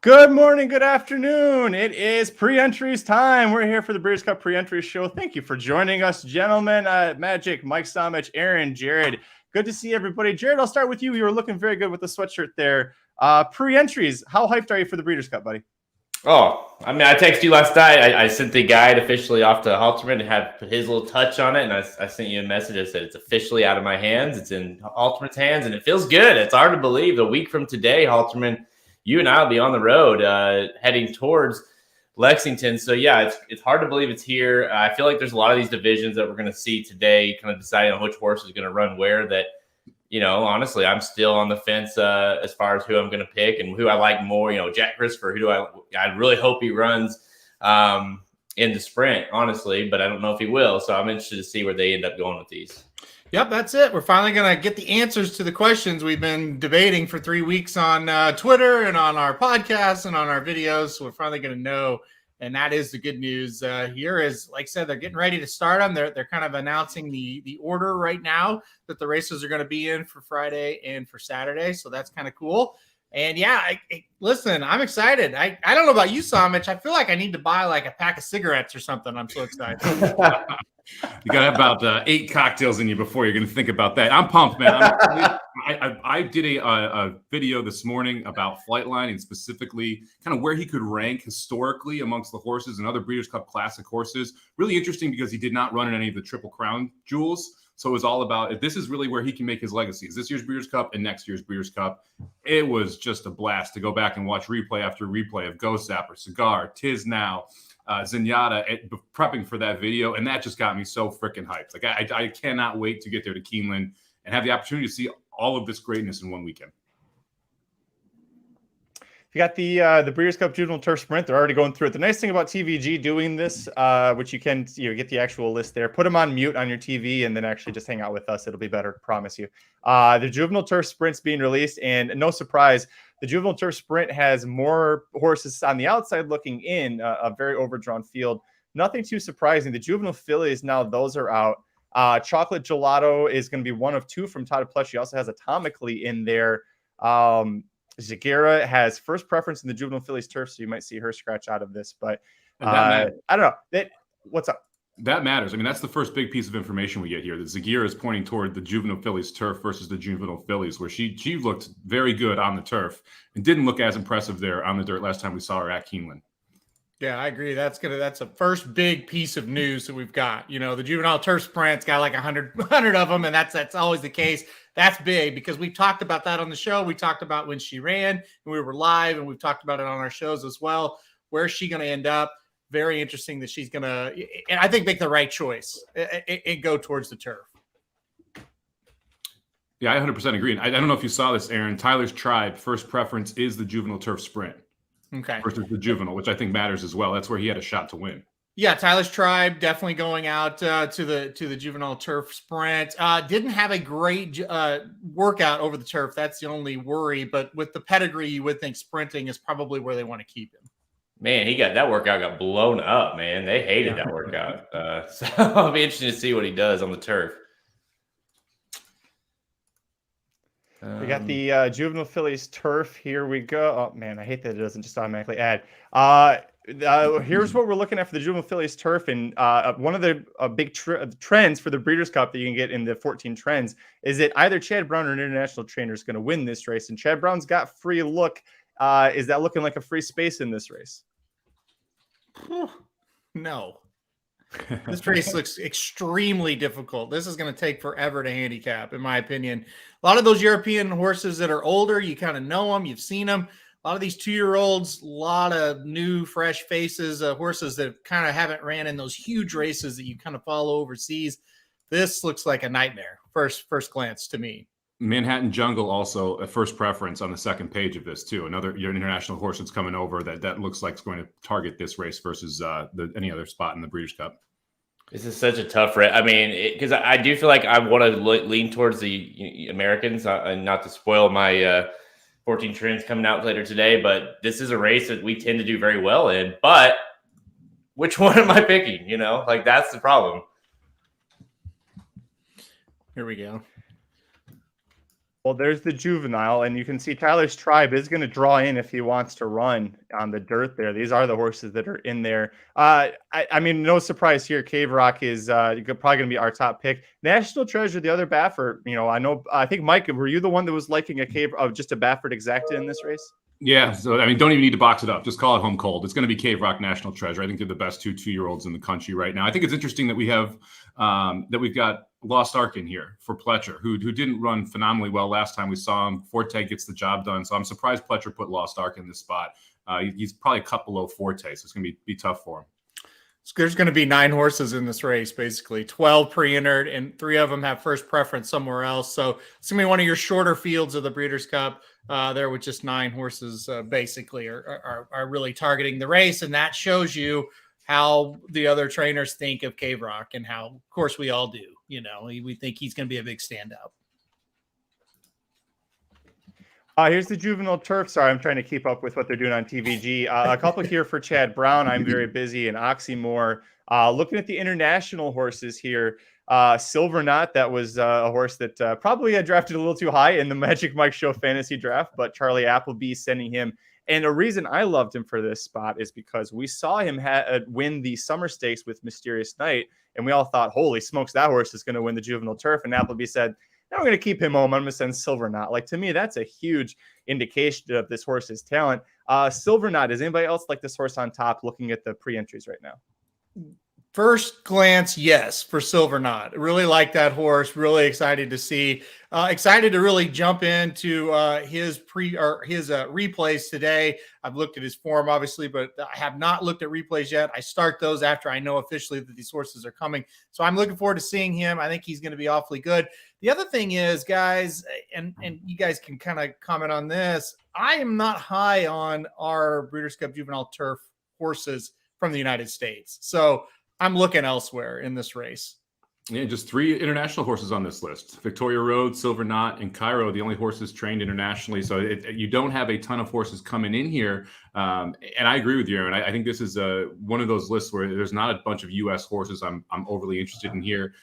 Good morning, good afternoon. It is pre-entries time. We're here for the Breeders' Cup pre-entry show. Thank you for joining us, gentlemen. Magic, Mike Somich, Aaron, Jared. Good to see everybody. Jared, I'll start with you. You were looking very good with the sweatshirt there. Pre-entries, how hyped are you for the Breeders' Cup, buddy? Oh, I mean, I texted you last night. I sent the guide officially off to Halterman and had put his little touch on it. And I sent you a message that said it's officially out of my hands. It's in Halterman's hands, and it feels good. It's hard to believe. A week from today, Halterman, you and I will be on the road heading towards Lexington. So, yeah, it's hard to believe it's here. I feel like there's a lot of these divisions that we're going to see today, kind of deciding on which horse is going to run where that, you know, honestly, I'm still on the fence as far as who I'm going to pick and who I like more. You know, Jack Christopher, I really hope he runs in the sprint, honestly, but I don't know if he will. So I'm interested to see where they end up going with these. Yep, that's it. We're finally going to get the answers to the questions we've been debating for 3 weeks on Twitter and on our podcast and on our videos. So we're finally going to know. And that is the good news here is, like I said, they're getting ready to start them. They're kind of announcing the order right now that the races are going to be in for Friday and for Saturday. So that's kind of cool. And yeah, listen, I'm excited. I don't know about you, Somich. I feel like I need to buy like a pack of cigarettes or something. I'm so excited. You got to have about 8 cocktails in you before you're going to think about that. I'm pumped, man. I did a video this morning about Flightline and specifically kind of where he could rank historically amongst the horses and other Breeders' Cup Classic horses. Really interesting because he did not run in any of the Triple Crown jewels. So it was all about if this is really where he can make his legacy. Is this year's Breeders' Cup and next year's Breeders' Cup. It was just a blast to go back and watch replay after replay of Ghost Zapper, Cigar, Tiz Now, Zenyatta prepping for that video, and that just got me so freaking hyped. Like I cannot wait to get there to Keeneland and have the opportunity to see all of this greatness in one weekend. You got the Breeders' Cup Juvenile Turf Sprint. They're already going through it. The nice thing about TVG doing this, which you can get the actual list there. Put them on mute on your TV and then actually just hang out with us. It'll be better, promise you. The Juvenile Turf Sprint's being released, and no surprise, the Juvenile Turf Sprint has more horses on the outside looking in, a very overdrawn field. Nothing too surprising. The Juvenile Fillies, now those are out. Chocolate Gelato is going to be one of 2 from Todd Plush. He also has Atomically in there. Zagira has first preference in the Juvenile Fillies Turf, so you might see her scratch out of this. But I don't know. What's up? That matters. I mean, that's the first big piece of information we get here. That Zagira is pointing toward the Juvenile Fillies Turf versus the Juvenile Fillies, where she looked very good on the turf and didn't look as impressive there on the dirt last time we saw her at Keeneland. Yeah, I agree. That's a first big piece of news that we've got. You know, the Juvenile Turf Sprint's got like 100 of them, and that's always the case. That's big because we've talked about that on the show. We talked about when she ran and we were live, and we've talked about it on our shows as well. Where's she going to end up? Very interesting that she's going to, and I think, make the right choice and go towards the turf. Yeah, I 100% agree. And I don't know if you saw this, Aaron. Tyler's Tribe, first preference is the Juvenile Turf Sprint. Okay. Versus the Juvenile, which I think matters as well. That's where he had a shot to win. Yeah, Tyler's Tribe definitely going out to the Juvenile Turf Sprint. Didn't have a great workout over the turf. That's the only worry. But with the pedigree, you would think sprinting is probably where they want to keep him. Man, that workout got blown up, man. They hated that workout. So it'll be interesting to see what he does on the turf. We got the Juvenile Fillies Turf. Here we go. Oh, man, I hate that it doesn't just automatically add. Here's what we're looking at for the Juvenile Fillies Turf. And one of the big trends for the Breeders' Cup that you can get in the 14 trends is that either Chad Brown or an international trainer is going to win this race. And Chad Brown's got free look. Is that looking like a free space in this race? No. This race looks extremely difficult. This is going to take forever to handicap, in my opinion. A lot of those European horses that are older, you kind of know them, you've seen them. A lot of these 2-year-olds, a lot of new, fresh faces, horses that kind of haven't ran in those huge races that you kind of follow overseas. This looks like a nightmare, first glance to me. Manhattan Jungle also a first preference on the second page of this too. Another international horse that's coming over that looks like it's going to target this race versus any other spot in the Breeders' Cup. This is such a tough race. I mean, because I do feel like I want to lean towards the Americans, and not to spoil my 14 trends coming out later today, but this is a race that we tend to do very well in. But which one am I picking? You know, like that's the problem. Here we go. Well, there's the juvenile, and you can see Tyler's Tribe is going to draw in if he wants to run on the dirt there. These are the horses that are in there. I mean, no surprise here. Cave Rock is probably going to be our top pick. National Treasure, the other Baffert. I think, Mike, were you the one that was liking just a Baffert exacta in this race? Yeah, so I mean, don't even need to box it up. Just call it home cold. It's going to be Cave Rock National Treasure. I think they're the best two-year-olds in the country right now. I think it's interesting that we've got Lost Ark in here for Pletcher, who didn't run phenomenally well last time we saw him. Forte gets the job done, so I'm surprised Pletcher put Lost Ark in this spot. He's probably a cut below Forte, so it's going to be tough for him. So there's going to be 9 horses in this race, basically 12 pre-entered, and 3 of them have first preference somewhere else. So it's going to be one of your shorter fields of the Breeders' Cup. There with just 9 horses, basically are really targeting the race, and that shows you how the other trainers think of Cave Rock, and how, of course, we all do. We think he's going to be a big standout. Here's the Juvenile Turf. Sorry, I'm trying to keep up with what they're doing on TVG. A couple here for Chad Brown. I'm very busy. And Oxymore. Looking at the international horses here, Silver Knot, that was a horse that probably had drafted a little too high in the Magic Mike Show fantasy draft, but Charlie Appleby sending him. And a reason I loved him for this spot is because we saw him win the Summer Stakes with Mysterious Night, and we all thought, holy smokes, that horse is going to win the Juvenile Turf. And Appleby said, now we're going to keep him home. I'm going to send Silver Knot. Like, to me, that's a huge indication of this horse's talent. Silver Knot, is anybody else like this horse on top looking at the pre-entries right now? First glance, yes, for Silver Knot. Really like that horse. Really excited to see. Excited to really jump into his replays today. I've looked at his form, obviously, but I have not looked at replays yet. I start those after I know officially that these horses are coming. So I'm looking forward to seeing him. I think he's going to be awfully good. The other thing is, guys, and you guys can kind of comment on this, I am not high on our Breeders' Cup Juvenile Turf horses from the United States. So I'm looking elsewhere in this race. Yeah, just 3 international horses on this list. Victoria Road, Silver Knot, and Cairo, the only horses trained internationally. So you don't have a ton of horses coming in here. And I agree with you, Aaron. I think this is one of those lists where there's not a bunch of U.S. horses I'm overly interested in here.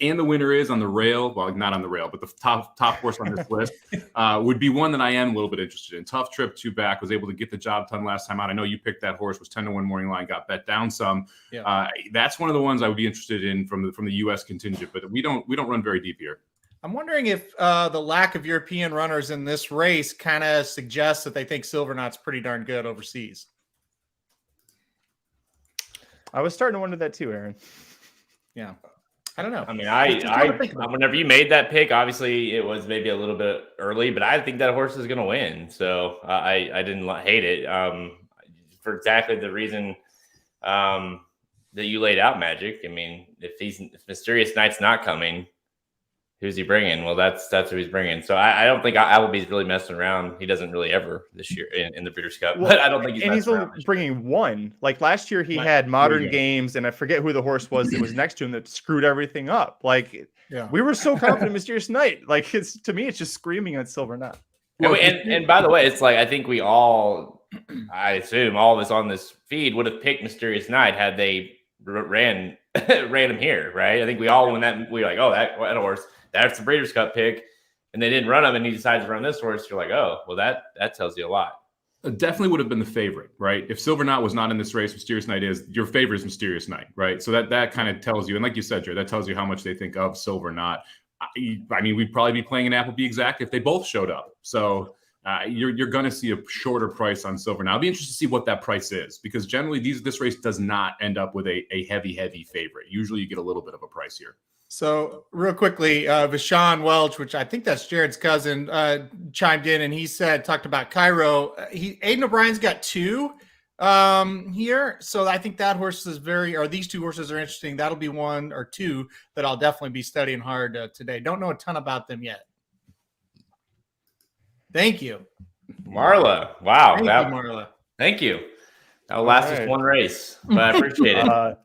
And the winner is on the rail. Well, not on the rail, but the top horse on this list would be one that I am a little bit interested in. Tough Trip, 2 back, was able to get the job done last time out. I know you picked that horse, was 10-1 morning line, got bet down some. Yeah. That's one of the ones I would be interested in from the U.S. contingent, but we don't run very deep here. I'm wondering if the lack of European runners in this race kind of suggests that they think Silver Knot's pretty darn good overseas. I was starting to wonder that too, Aaron. Yeah. I don't know. I mean, whenever you made that pick, obviously it was maybe a little bit early, but I think that horse is going to win. So I didn't hate it for exactly the reason that you laid out, Magic. I mean, if Mysterious Night's not coming, who's he bringing? Well, that's who he's bringing. So I don't think Appleby's really messing around. He doesn't really ever this year in the Breeders' Cup. But I don't think he's only bringing one. Like last year, he had Modern Games, and I forget who the horse was that was next to him that screwed everything up. Like, we were so confident Mysterious Night. Like, to me, it's just screaming on Silver Knot. Well, and by the way, it's like I think we all, I assume all of us on this feed would have picked Mysterious Night had they ran him here, right? I think we all, when we were like, oh, that horse. That's the Breeders' Cup pick, and they didn't run him, and he decides to run this horse. You're like, oh, well, that tells you a lot. It definitely would have been the favorite, right? If Silver Knot was not in this race, Mysterious Night is. Your favorite is Mysterious Night, right? So that kind of tells you, and like you said, Jared, that tells you how much they think of Silver Knot. I mean, we'd probably be playing an Appleby exact if they both showed up. So you're going to see a shorter price on Silver Knot. I'll be interested to see what that price is, because generally this race does not end up with a heavy favorite. Usually you get a little bit of a price here. So real quickly, Vashon Welch, which I think that's Jared's cousin, chimed in and he talked about Cairo. Aiden O'Brien's got 2 here. So I think that horse is these 2 horses are interesting. That'll be 1 or 2 that I'll definitely be studying hard today. Don't know a ton about them yet. Thank you. Marla. Wow. Thank you, Marla. Thank you. That'll last us one race, but I appreciate it.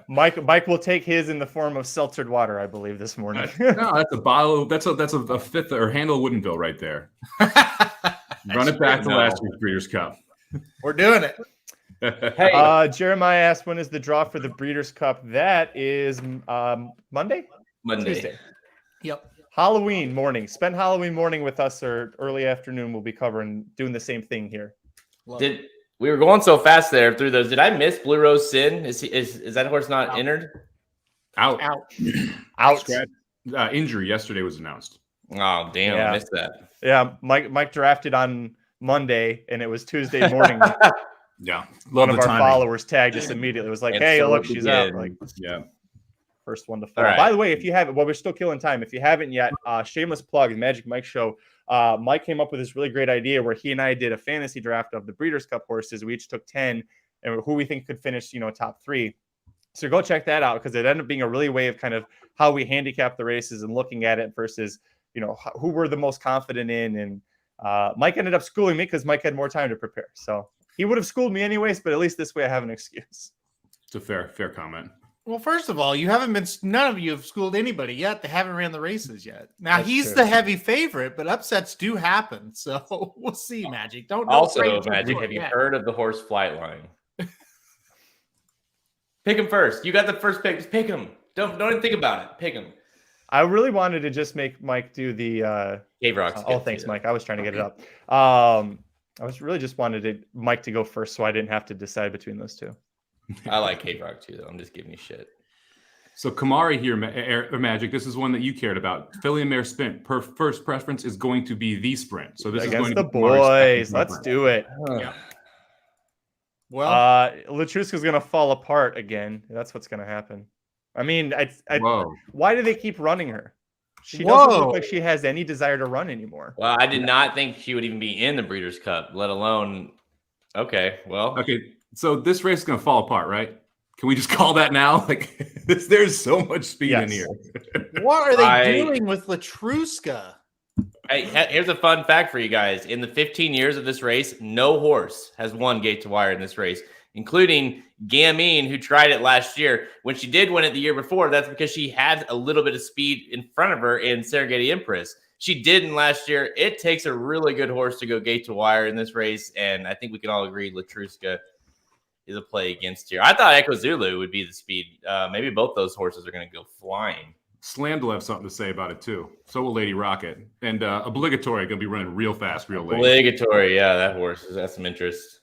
Mike will take his in the form of seltzered water, I believe, this morning. No, that's a bottle. That's a fifth or handle Woodinville right there. Run it back to last year's Breeders' Cup. We're doing it. Hey, Jeremiah asked, when is the draw for the Breeders' Cup? That is Monday? Monday. Tuesday. Yep. Halloween morning. Spend Halloween morning with us, or early afternoon. We'll be doing the same thing here. We were going so fast there through those? Did I miss Blue Rose Sin? Is that horse not entered? Out. Out. Injury yesterday was announced. Oh damn! Yeah. I missed that. Yeah, Mike drafted on Monday, and it was Tuesday morning. Yeah, one of our followers tagged us immediately. It was like, "Hey, look, she's out!" Like, yeah, first one to fall. Right. By the way, if you haven't, we're still killing time. If you haven't yet, shameless plug, the Magic Mike Show. Mike came up with this really great idea where he and I did a fantasy draft of the Breeders' Cup horses. We each took 10, and who we think could finish, top 3. So go check that out, because it ended up being a really way of kind of how we handicap the races and looking at it versus, who we're the most confident in. And Mike ended up schooling me because Mike had more time to prepare. So he would have schooled me anyways, but at least this way I have an excuse. It's a fair comment. Well, first of all, none of you have schooled anybody yet. They haven't ran the races yet. Now, That's he's true. the heavy favorite, but upsets do happen. So we'll see, Magic. Don't Also, praise Magic, him have you yet. heard of the horse Flightline? Pick him first. You got the first pick. Just pick him. Don't even think about it. Pick him. I really wanted to just make Mike do the Cave Rock's oh, good, thanks, too. Mike. I was trying to get it up. I was really just wanted Mike to go first so I didn't have to decide between those two. I like Cave Rock too, though. I'm just giving you shit. So Kamari here, Magic. This is one that you cared about. Filly and Mare Sprint. First preference is going to be the Sprint. So this Against is going the to be Kamari's boys. second Let's preference. do it. Yeah. Well, Latruska's going to fall apart again. That's what's going to happen. I mean, Whoa. why do they keep running her? She doesn't Whoa. look like she has any desire to run anymore. Well, I did not think she would even be in the Breeders' Cup, let alone. Okay, well, Okay, so this race is going to fall apart, right? Can we just call that now? Like, there's so much speed in Yes. here. what are they doing with Latruska? hey, here's a fun fact for you guys. In the 15 years of this race, no horse has won gate to wire in this race, including Gamine, who tried it last year. When she did win it the year before, that's because she had a little bit of speed in front of her in Serengeti Empress. She didn't last year. It takes a really good horse to go gate to wire in this race, and I think we can all agree Latruska is a play against here. I thought Echo Zulu would be the speed. Maybe both those horses are going to go flying. Slammed will have something to say about it, too. So will Lady Rocket. And Obligatory going to be running real fast, real late. Obligatory, yeah, that horse has some interest.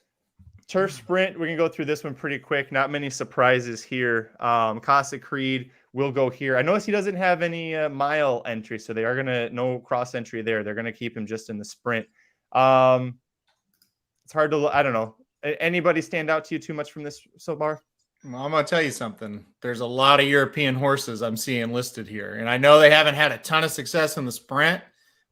Turf Sprint, we can go through this one pretty quick. Not many surprises here. Casa Creed will go here. I notice he doesn't have any mile entry, so they are going to, no cross entry there. They're going to keep him just in the sprint. It's hard to, I don't know. Anybody stand out to you too much from this so far? Well, I'm going to tell you something. There's a lot of European horses I'm seeing listed here. And I know they haven't had a ton of success in the sprint,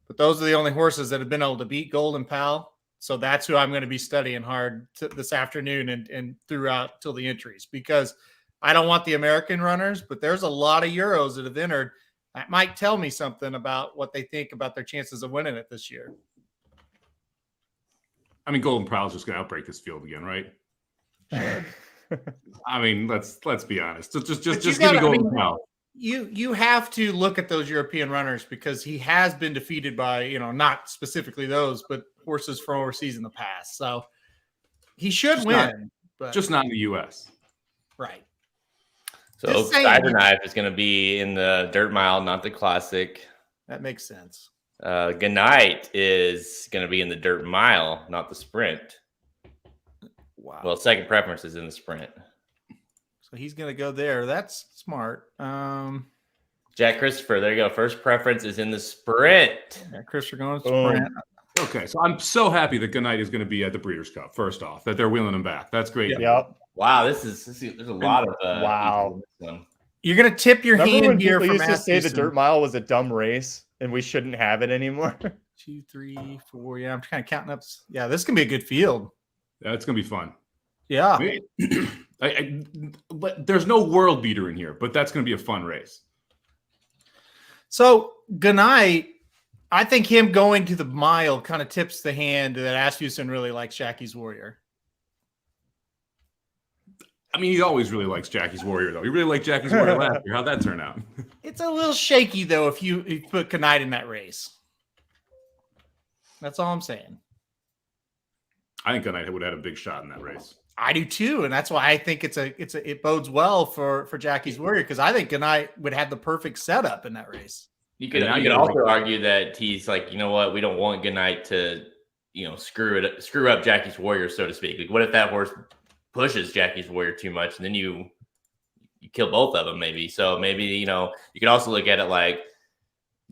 but those are the only horses that have been able to beat Golden Pal. So that's who I'm going to be studying hard this afternoon and throughout till the entries, because I don't want the American runners, but there's a lot of Euros that have entered. That might tell me something about what they think about their chances of winning it this year. I mean, Golden Prowl's just going to outbreak this field again, right? I mean, let's be honest. Just give me Golden Prowl. You have to look at those European runners because he has been defeated by, not specifically those, but horses from overseas in the past. So he should win. But Just not in the U.S. right. So Just saying. Cider Knife is going to be in the dirt mile, not the classic. That makes sense. Goodnight is going to be in the dirt mile, not the sprint. Wow. Well, second preference is in the sprint. So he's going to go there. That's smart. Jack Christopher, there you go. First preference is in the sprint. Yeah, Chris, we're going to Boom. sprint. Okay, so I'm so happy that Goodnight is going to be at the Breeders' Cup, first off, that they're wheeling him back. That's great. Yep. Wow, there's a lot of Wow. in this one. You're going to tip your Remember when hand here people from used to say the Asmussen. dirt mile was a dumb race and we shouldn't have it anymore? 2, 3, 4. Yeah, I'm kind of counting up. Yeah, this can be a good field. That's going to be fun. Yeah. But there's no world beater in here, but that's going to be a fun race. So Goodnight, I think him going to the mile kind of tips the hand that Asmussen really likes Jackie's Warrior. I mean, he always really likes Jackie's Warrior, though. He really liked Jackie's Warrior last year. How'd that turn out? It's a little shaky, though, if you put Goodnight in that race. That's all I'm saying. I think Goodnight would have had a big shot in that race. I do too, and that's why I think it bodes well for Jackie's Warrior, because I think Goodnight would have the perfect setup in that race. You could also argue that he's like, you know what, we don't want Goodnight to, screw up Jackie's Warrior, so to speak. Like, what if that horse pushes Jackie's Warrior too much, and then you kill both of them, maybe? So maybe, you could also look at it like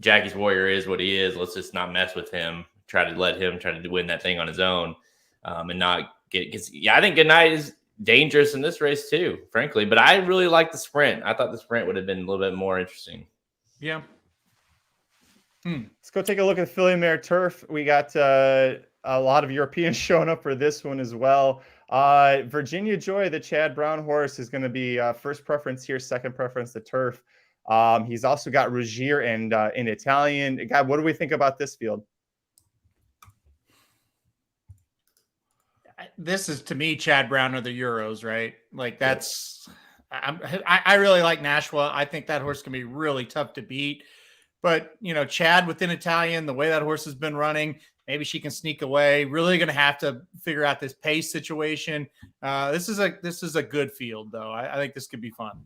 Jackie's Warrior is what he is. Let's just not mess with him. Try to win that thing on his own, and not get. I think Goodnight is dangerous in this race too, frankly. But I really like the sprint. I thought the sprint would have been a little bit more interesting. Yeah. Let's go take a look at the Filly Mare Turf. We got a lot of Europeans showing up for this one as well. Virginia Joy, the Chad Brown horse, is going to be first preference here, second preference the Turf. He's also got Ruggier and in Italian. God, what do we think about this field? This is, to me, Chad Brown or the Euros, right? Like that's. I really like Nashua. I think that horse can be really tough to beat. But, Chad within Italian, the way that horse has been running, maybe she can sneak away. Really going to have to figure out this pace situation. This is a good field, though. I think this could be fun.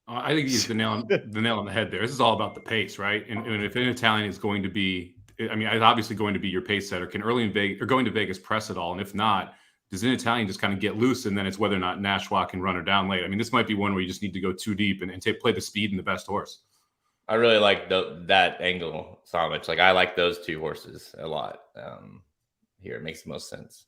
I think he's the nail on the head there. This is all about the pace, right? And if in Italian is going to be, it's obviously going to be your pace setter. Can going to Vegas press it all? And if not, does in Italian just kind of get loose? And then it's whether or not Nashua can run her down late. This might be one where you just need to go too deep and play the speed and the best horse. I really like that angle, Somich. Like, I like those two horses a lot. Here, it makes the most sense.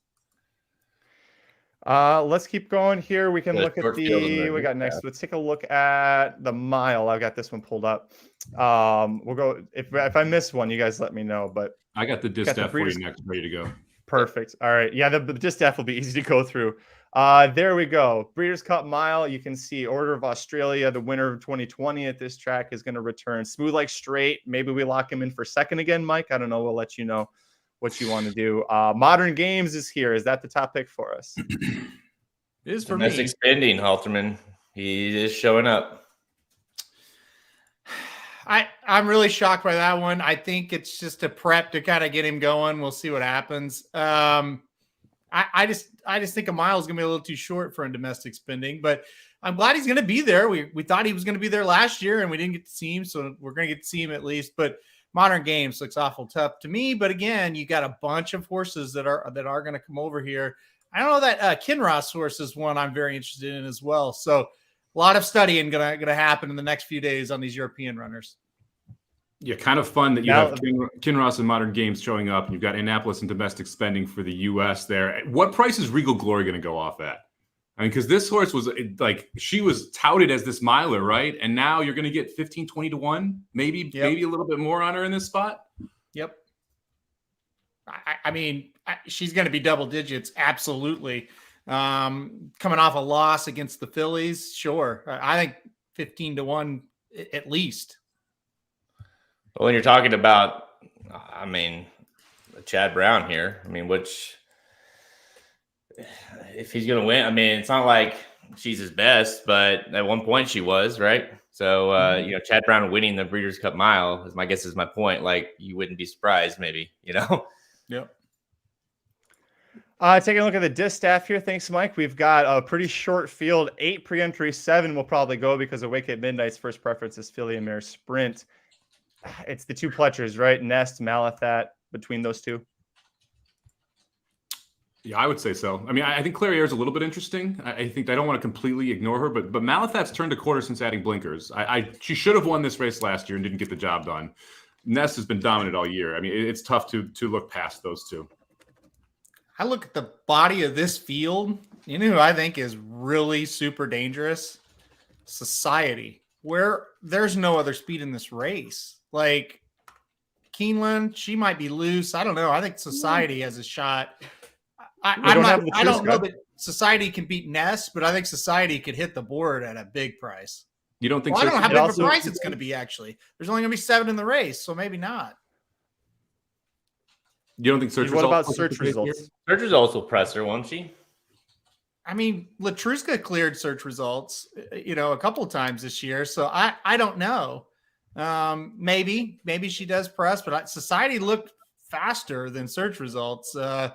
Let's keep going here. We can look at we got next. Let's take a look at the mile. I've got this one pulled up. We'll go. If I miss one, you guys let me know. But I got the Distaff for you next, ready to go. Perfect. All right. Yeah, the Distaff will be easy to go through. There we go. Breeders' Cup Mile. You can see Order of Australia, the winner of 2020 at this track, is going to return. Smooth Like Straight. Maybe we lock him in for second again, Mike. I don't know. We'll let you know what you want to do. Modern Games is here. Is that the top pick for us? It is for me. That's spending, Halterman. He is showing up. I'm really shocked by that one. I think it's just a prep to kind of get him going. We'll see what happens. I just think a mile is going to be a little too short for a domestic spending, but I'm glad he's going to be there. We thought he was going to be there last year and we didn't get to see him. So we're going to get to see him at least, but Modern Games looks awful tough to me. But again, you got a bunch of horses that are going to come over here. I don't know that Kinross horse is one I'm very interested in as well. So a lot of studying going to happen in the next few days on these European runners. Yeah, kind of fun that you have Kinross and Modern Games showing up, and you've got Annapolis and domestic spending for the U.S. there. What price is Regal Glory going to go off at? Because this horse was she was touted as this miler, right? And now you're going to get 15, 20 to 1, maybe a little bit more on her in this spot. Yep. She's going to be double digits, absolutely. Coming off a loss against the Phillies, sure. I think 15 to 1 at least. Well, when you're talking about, Chad Brown here, if he's going to win, it's not like she's his best, but at one point she was, right? So, Chad Brown winning the Breeders' Cup Mile is my point. Like, you wouldn't be surprised, maybe, Yep. Taking a look at the Distaff here. Thanks, Mike. We've got a pretty short field. 8 pre-entry, 7 will probably go because Awake at Midnight's first preference is Filly Mare Sprint. It's the two Pletchers, right? Nest, Malathat, between those two. Yeah, I would say so. I think Clairiere is a little bit interesting. I think I don't want to completely ignore her, but Malathat's turned a quarter since adding blinkers. She should have won this race last year and didn't get the job done. Nest has been dominant all year. It's tough to look past those two. I look at the body of this field. You know who I think is really super dangerous? Society, where there's no other speed in this race. Like Keeneland, she might be loose. I don't know. I think Society has a shot. I don't know that Society can beat Ness, but I think Society could hit the board at a big price. You don't think? Well, I don't know how big of a price it's going to be. Actually, there's only going to be 7 in the race, so maybe not. You don't think search results? What about search results? Search results will press her, won't she? Latruska cleared search results, a couple of times this year. So I don't know. Maybe she does press, but Society looked faster than search results. To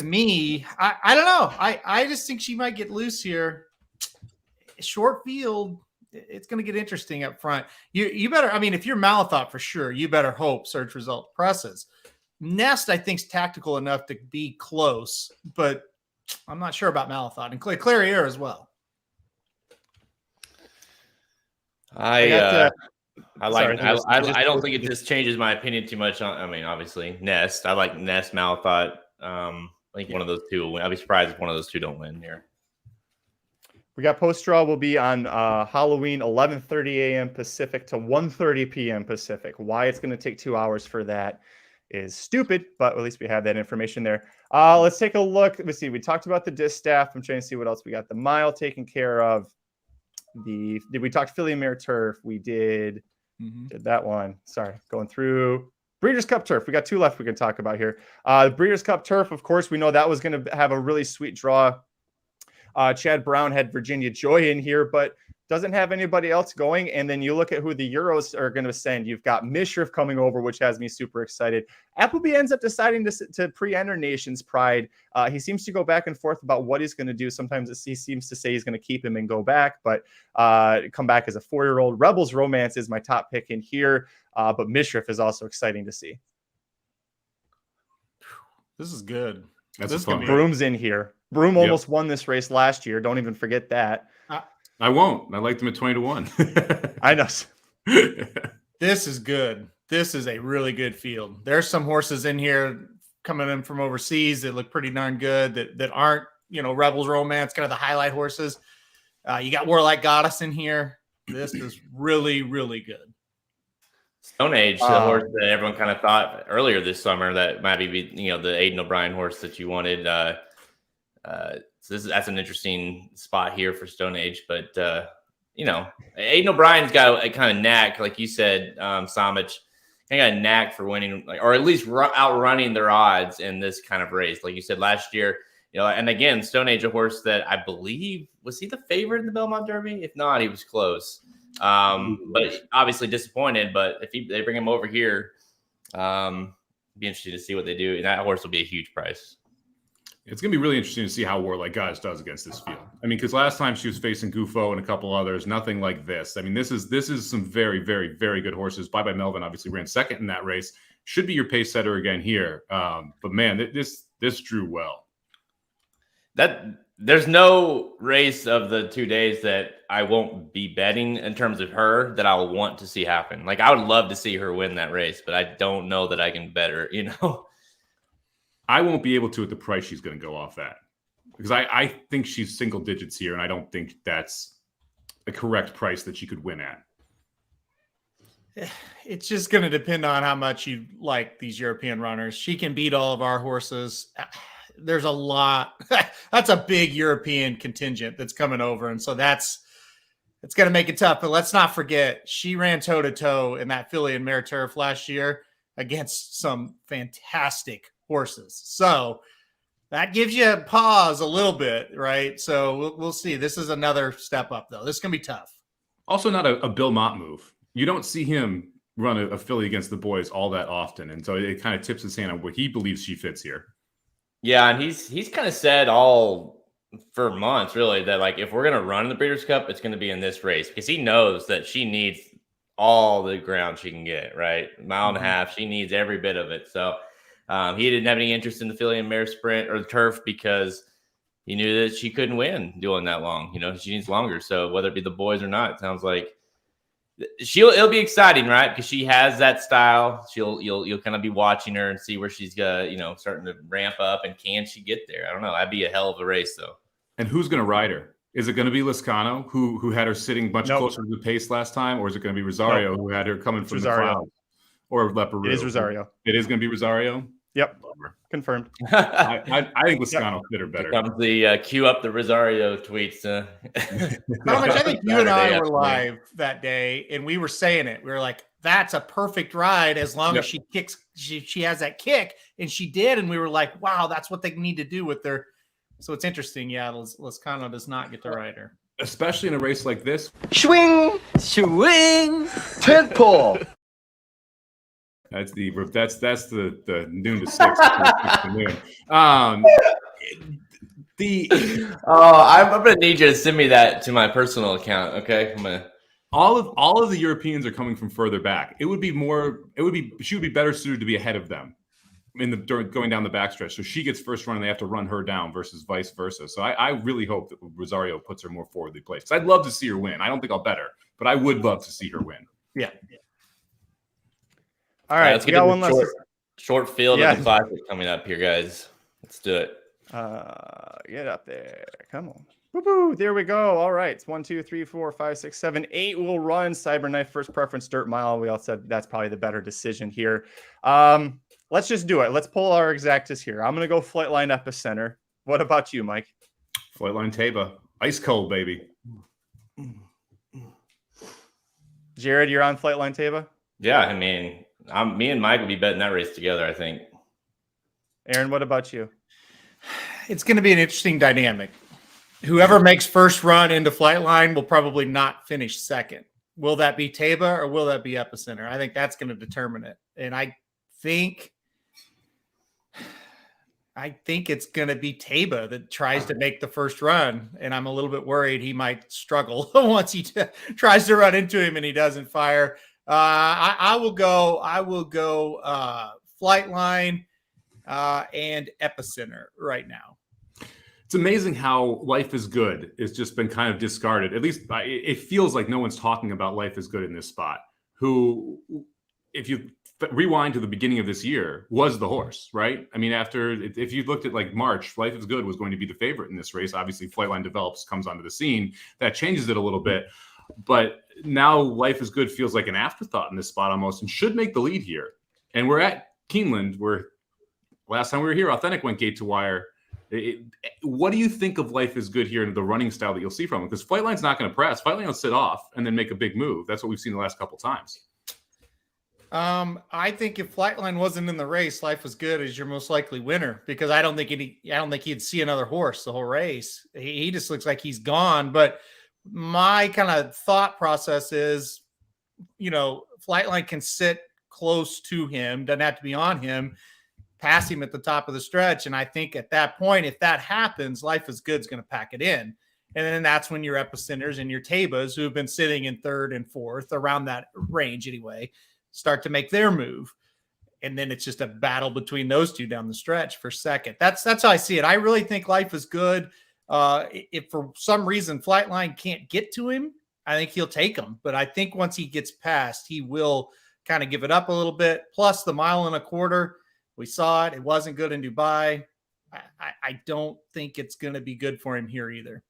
me, I don't know. I just think she might get loose here. Short field. it's going to get interesting up front. You better, I mean, if you're Malathot for sure, you better hope search result presses. Nest, I think, is tactical enough to be close, but I'm not sure about Malathot and Clarier as well. I don't think it just changes my opinion too much. I mean, obviously Nest. I like Nest, Malathot. I think one of those two will win. I'll be surprised if one of those two don't win here. We got post draw will be on Halloween, 11:30 a.m. Pacific to 1:30 p.m. Pacific. Why it's going to take 2 hours for that is stupid, but at least we have that information there. Let's take a look. Let's see. We talked about the Distaff. I'm trying to see what else we got. The mile taken care of. Did we talk Philly and Mare Turf? We did that one. Sorry, going through Breeders' Cup Turf. We got 2 left we can talk about here. Breeders' Cup Turf, of course, we know that was going to have a really sweet draw. Chad Brown had Virginia Joy in here, but doesn't have anybody else going. And then you look at who the Euros are going to send. You've got Mishriff coming over, which has me super excited. Appleby ends up deciding to pre-enter Nation's Pride. He seems to go back and forth about what he's going to do. Sometimes he seems to say he's going to keep him and go back, but come back as a 4-year-old. Rebels Romance is my top pick in here, but Mishriff is also exciting to see. This is good. That's Broom's in here. Broom almost won this race last year. Don't even forget that. I won't. I liked him at 20-1. I know. This is good. This is a really good field. There's some horses in here coming in from overseas that look pretty darn good that aren't, Rebels Romance, kind of the highlight horses. You got Warlike Goddess in here. This is really, really good. Stone Age, the horse that everyone kind of thought earlier this summer that might be, the Aiden O'Brien horse that you wanted. So that's an interesting spot here for Stone Age, but Aiden O'Brien's got a kind of knack, like you said, Somich, got a knack for winning, or at least outrunning their odds in this kind of race. Like you said last year, and again, Stone Age, a horse that I believe was he the favorite in the Belmont Derby? If not, he was close. But obviously disappointed. But if they bring him over here, be interesting to see what they do. And that horse will be a huge price. It's going to be really interesting to see how Warlike Goddess does against this field. I mean, because last time she was facing Gufo and a couple others, nothing like this. I mean, this is some very, very, very good horses. Bye Bye Melvin obviously ran second in that race. Should be your pace setter again here. But man, this drew well. There's no race of the 2 days that I won't be betting in terms of her that I'll want to see happen. Like, I would love to see her win that race, but I don't know that I can bet her, I won't be able to at the price she's going to go off at, because I think she's single digits here, and I don't think that's a correct price that she could win at. It's just going to depend on how much you like these European runners. She can beat all of our horses. There's a lot. That's a big European contingent that's coming over, and so it's going to make it tough. But let's not forget, she ran toe-to-toe in that Philly and Mare Turf last year against some fantastic horses. So that gives you a pause a little bit, right? So we'll see. This is another step up, though. This is going to be tough. Also not a Bill Mott move. You don't see him run a filly against the boys all that often. And so it kind of tips his hand on where he believes she fits here. Yeah, and he's kind of said all for months, really, that like if we're going to run the Breeders' Cup, it's going to be in this race, because he knows that she needs all the ground she can get, right? Mile and a half. She needs every bit of it. So he didn't have any interest in the Filly and Mare Sprint or the Turf because he knew that she couldn't win doing that long. She needs longer. So whether it be the boys or not, it sounds like it'll be exciting, right? Because she has that style. You'll kind of be watching her and see where she's starting to ramp up, and can she get there? I don't know. That'd be a hell of a race, though. And who's going to ride her? Is it going to be Liscano, who had her sitting much closer to the pace last time, or is it going to be Rosario, who had her coming from Rosario. the clouds? Or Leperoux? It is Rosario. It is going to be Rosario? Yep. Confirmed. I think Liscano fit her better. Comes the cue up the Rosario tweets. I think you and I were live that day, and we were saying it. We were like, that's a perfect ride as long as she kicks. She has that kick, and she did. And we were like, wow, that's what they need to do with their. So it's interesting. Yeah, Liscano does not get to ride her. Especially in a race like this. Swing, tent pole. That's the noon to 6. to noon. I'm gonna need you to send me that to my personal account. Okay, I'm gonna all of the Europeans are coming from further back. She would be better suited to be ahead of them going down the backstretch. So she gets first run and they have to run her down versus vice versa. So I really hope that Rosario puts her more forwardly placed. I'd love to see her win. I don't think I'll bet her, but I would love to see her win. Yeah. All right, let's we get got to one the last. short field of the classic coming up here, guys. Let's do it. Get up there. Come on. Woo-hoo, there we go. All right. It's 1, 2, 3, 4, 5, 6, 7, 8 will run. Cyberknife first preference dirt mile. We all said that's probably the better decision here. Let's just do it. Let's pull our exactas here. I'm gonna go Flightline Epicenter. What about you, Mike? Flightline Taba. Ice cold, baby. Jared, you're on Flightline Taba? Yeah, I mean, me and Mike will be betting that race together, I think. Aaron, what about you? It's going to be an interesting dynamic. Whoever makes first run into Flightline will probably not finish second. Will that be Taba or will that be Epicenter? I think that's going to determine it. And I think it's going to be Taba that tries to make the first run. And I'm a little bit worried he might struggle once he tries to run into him and he doesn't fire. I will go Flightline and Epicenter right now. It's amazing how Life is Good has just been kind of discarded. At least it feels like no one's talking about Life is Good in this spot. Who, if you rewind to the beginning of this year, was the horse, right? I mean, if you looked at like March, Life is Good was going to be the favorite in this race. Obviously, Flightline comes onto the scene. That changes it a little bit. But now Life is Good feels like an afterthought in this spot almost and should make the lead here. And we're at Keeneland where last time we were here, Authentic went gate to wire. What do you think of Life is Good here and the running style that you'll see from him? Because Flightline's not going to press. Flightline will sit off and then make a big move. That's what we've seen the last couple times. I think if Flightline wasn't in the race, Life is Good is your most likely winner because I don't think he'd see another horse the whole race. He just looks like he's gone. But my kind of thought process is, Flightline can sit close to him, doesn't have to be on him, pass him at the top of the stretch. And I think at that point, if that happens, Life is Good's going to pack it in. And then that's when your Epicenters and your Tabas, who have been sitting in third and fourth, around that range anyway, start to make their move. And then it's just a battle between those two down the stretch for second. That's how I see it. I really think Life is Good. If for some reason Flightline can't get to him, I think he'll take him. But I think once he gets past, he will kind of give it up a little bit. Plus the 1.25 miles. We saw it. It wasn't good in Dubai. I don't think it's going to be good for him here either.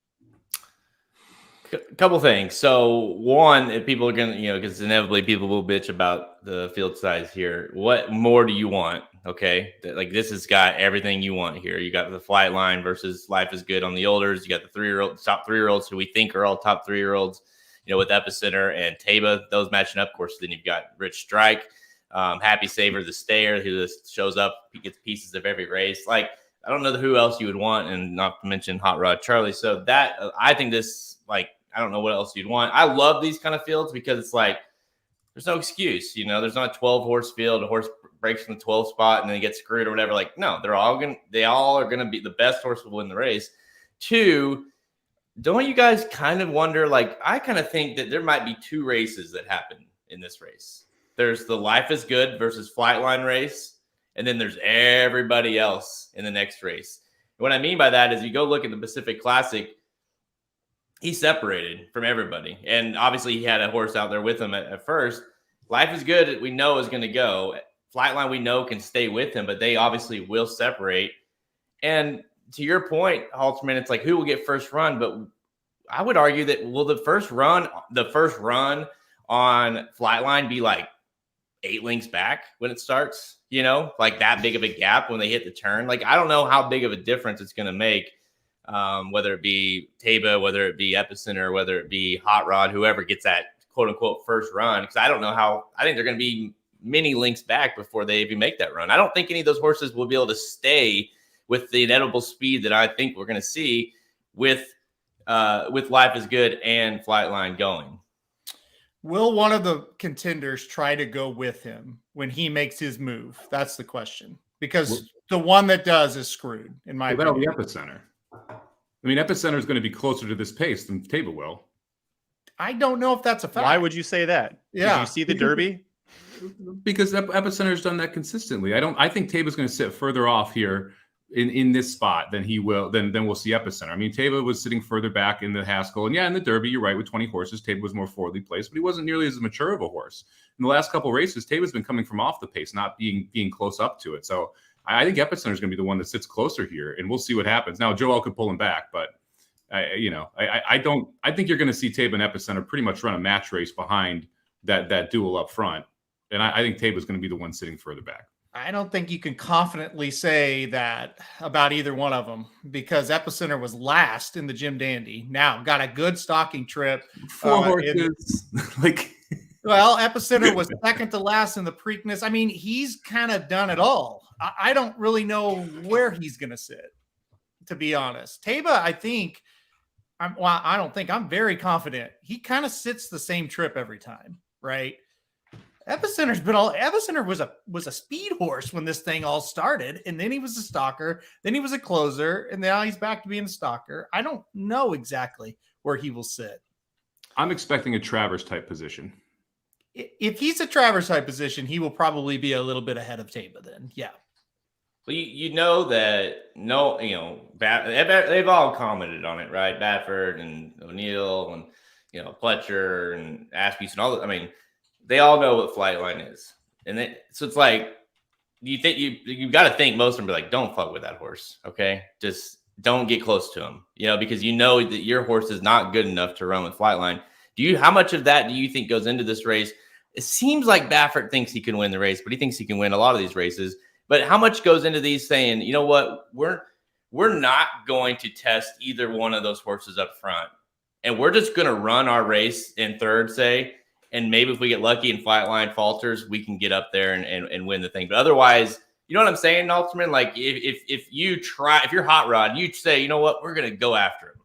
A couple things. So one, if people are going to, because inevitably people will bitch about the field size here. What more do you want? Okay. Like this has got everything you want here. You got the Flightline versus Life is Good on the olders. You got the top 3-year-olds who we think are all top 3-year-olds, with Epicenter and Taba, those matching up. Of course, then you've got Rich Strike. Happy Saver, the stayer, who just shows up, he gets pieces of every race. Like, I don't know who else you would want, and not to mention Hot Rod Charlie. So that, I think this, I don't know what else you'd want. I love these kind of fields because it's like, there's no excuse, there's not a 12-horse field. A horse breaks from the 12th spot and then gets screwed or whatever. Like, no, they all are going to be the best horse will win the race. 2, don't you guys kind of wonder, I kind of think that there might be 2 races that happen in this race. There's the Life is Good versus Flightline race, and then there's everybody else in the next race. And what I mean by that is you go look at the Pacific Classic, he's separated from everybody. And obviously he had a horse out there with him at first. Life is Good, we know, is going to go. Flightline, we know, can stay with him, but they obviously will separate. And to your point, Halterman, it's like who will get first run? But I would argue that will the first run on Flightline be 8 lengths back when it starts, that big of a gap when they hit the turn. I don't know how big of a difference it's going to make, whether it be Taba, whether it be Epicenter, whether it be Hot Rod, whoever gets that quote unquote first run. Because I don't know I think they're going to be many lengths back before they even make that run. I don't think any of those horses will be able to stay with the inevitable speed that I think we're going to see with Life is Good and Flightline going. Will one of the contenders try to go with him when he makes his move? That's the question. Because the one that does is screwed, in my opinion. That'll be Epicenter. I mean, Epicenter is going to be closer to this pace than Taba will. I don't know if that's a fact. Why would you say that? Yeah. Did you see the Derby? Because Epicenter's done that consistently. I think Taba's going to sit further off here in this spot than he will. Then we'll see Epicenter. I mean, Taba was sitting further back in the Haskell, and in the Derby, you're right. With 20 horses, Taba was more forwardly placed, but he wasn't nearly as mature of a horse. In the last couple of races, Taba's been coming from off the pace, not being close up to it. So I think Epicenter's going to be the one that sits closer here, and we'll see what happens. Now, Joel could pull him back, but I think you're going to see Taba and Epicenter pretty much run a match race behind that duel up front. And I think Taba's going to be the one sitting further back. I don't think you can confidently say that about either one of them because Epicenter was last in the Jim Dandy. Now got a good stalking trip. 4 horses. Well, Epicenter was second to last in the Preakness. I mean, he's kind of done it all. I don't really know where he's going to sit, to be honest. Taba, I'm very confident. He kind of sits the same trip every time, right? Epicenter was a speed horse when this thing all started, and then he was a stalker, then he was a closer, and now he's back to being a stalker. I don't know exactly where he will sit. I'm expecting a Travers type position. If he's a Travers type position, he will probably be a little bit ahead of Taba then. Yeah. Well, they've all commented on it, right? Baffert and O'Neill and Fletcher and Aspeece and all that. I mean, they all know what Flightline is, and so it's like you think you've got to think most of them be like, don't fuck with that horse, okay? Just don't get close to him, because you know that your horse is not good enough to run with Flightline. How much of that do you think goes into this race? It seems like Baffert thinks he can win the race, but he thinks he can win a lot of these races. But how much goes into these saying, you know what, we're not going to test either one of those horses up front, and we're just going to run our race in third, say. And maybe if we get lucky and Flightline falters, we can get up there and win the thing. But otherwise, you know what I'm saying, Ultimate? Like if you're hot rod, you say, you know what, we're going to go after him.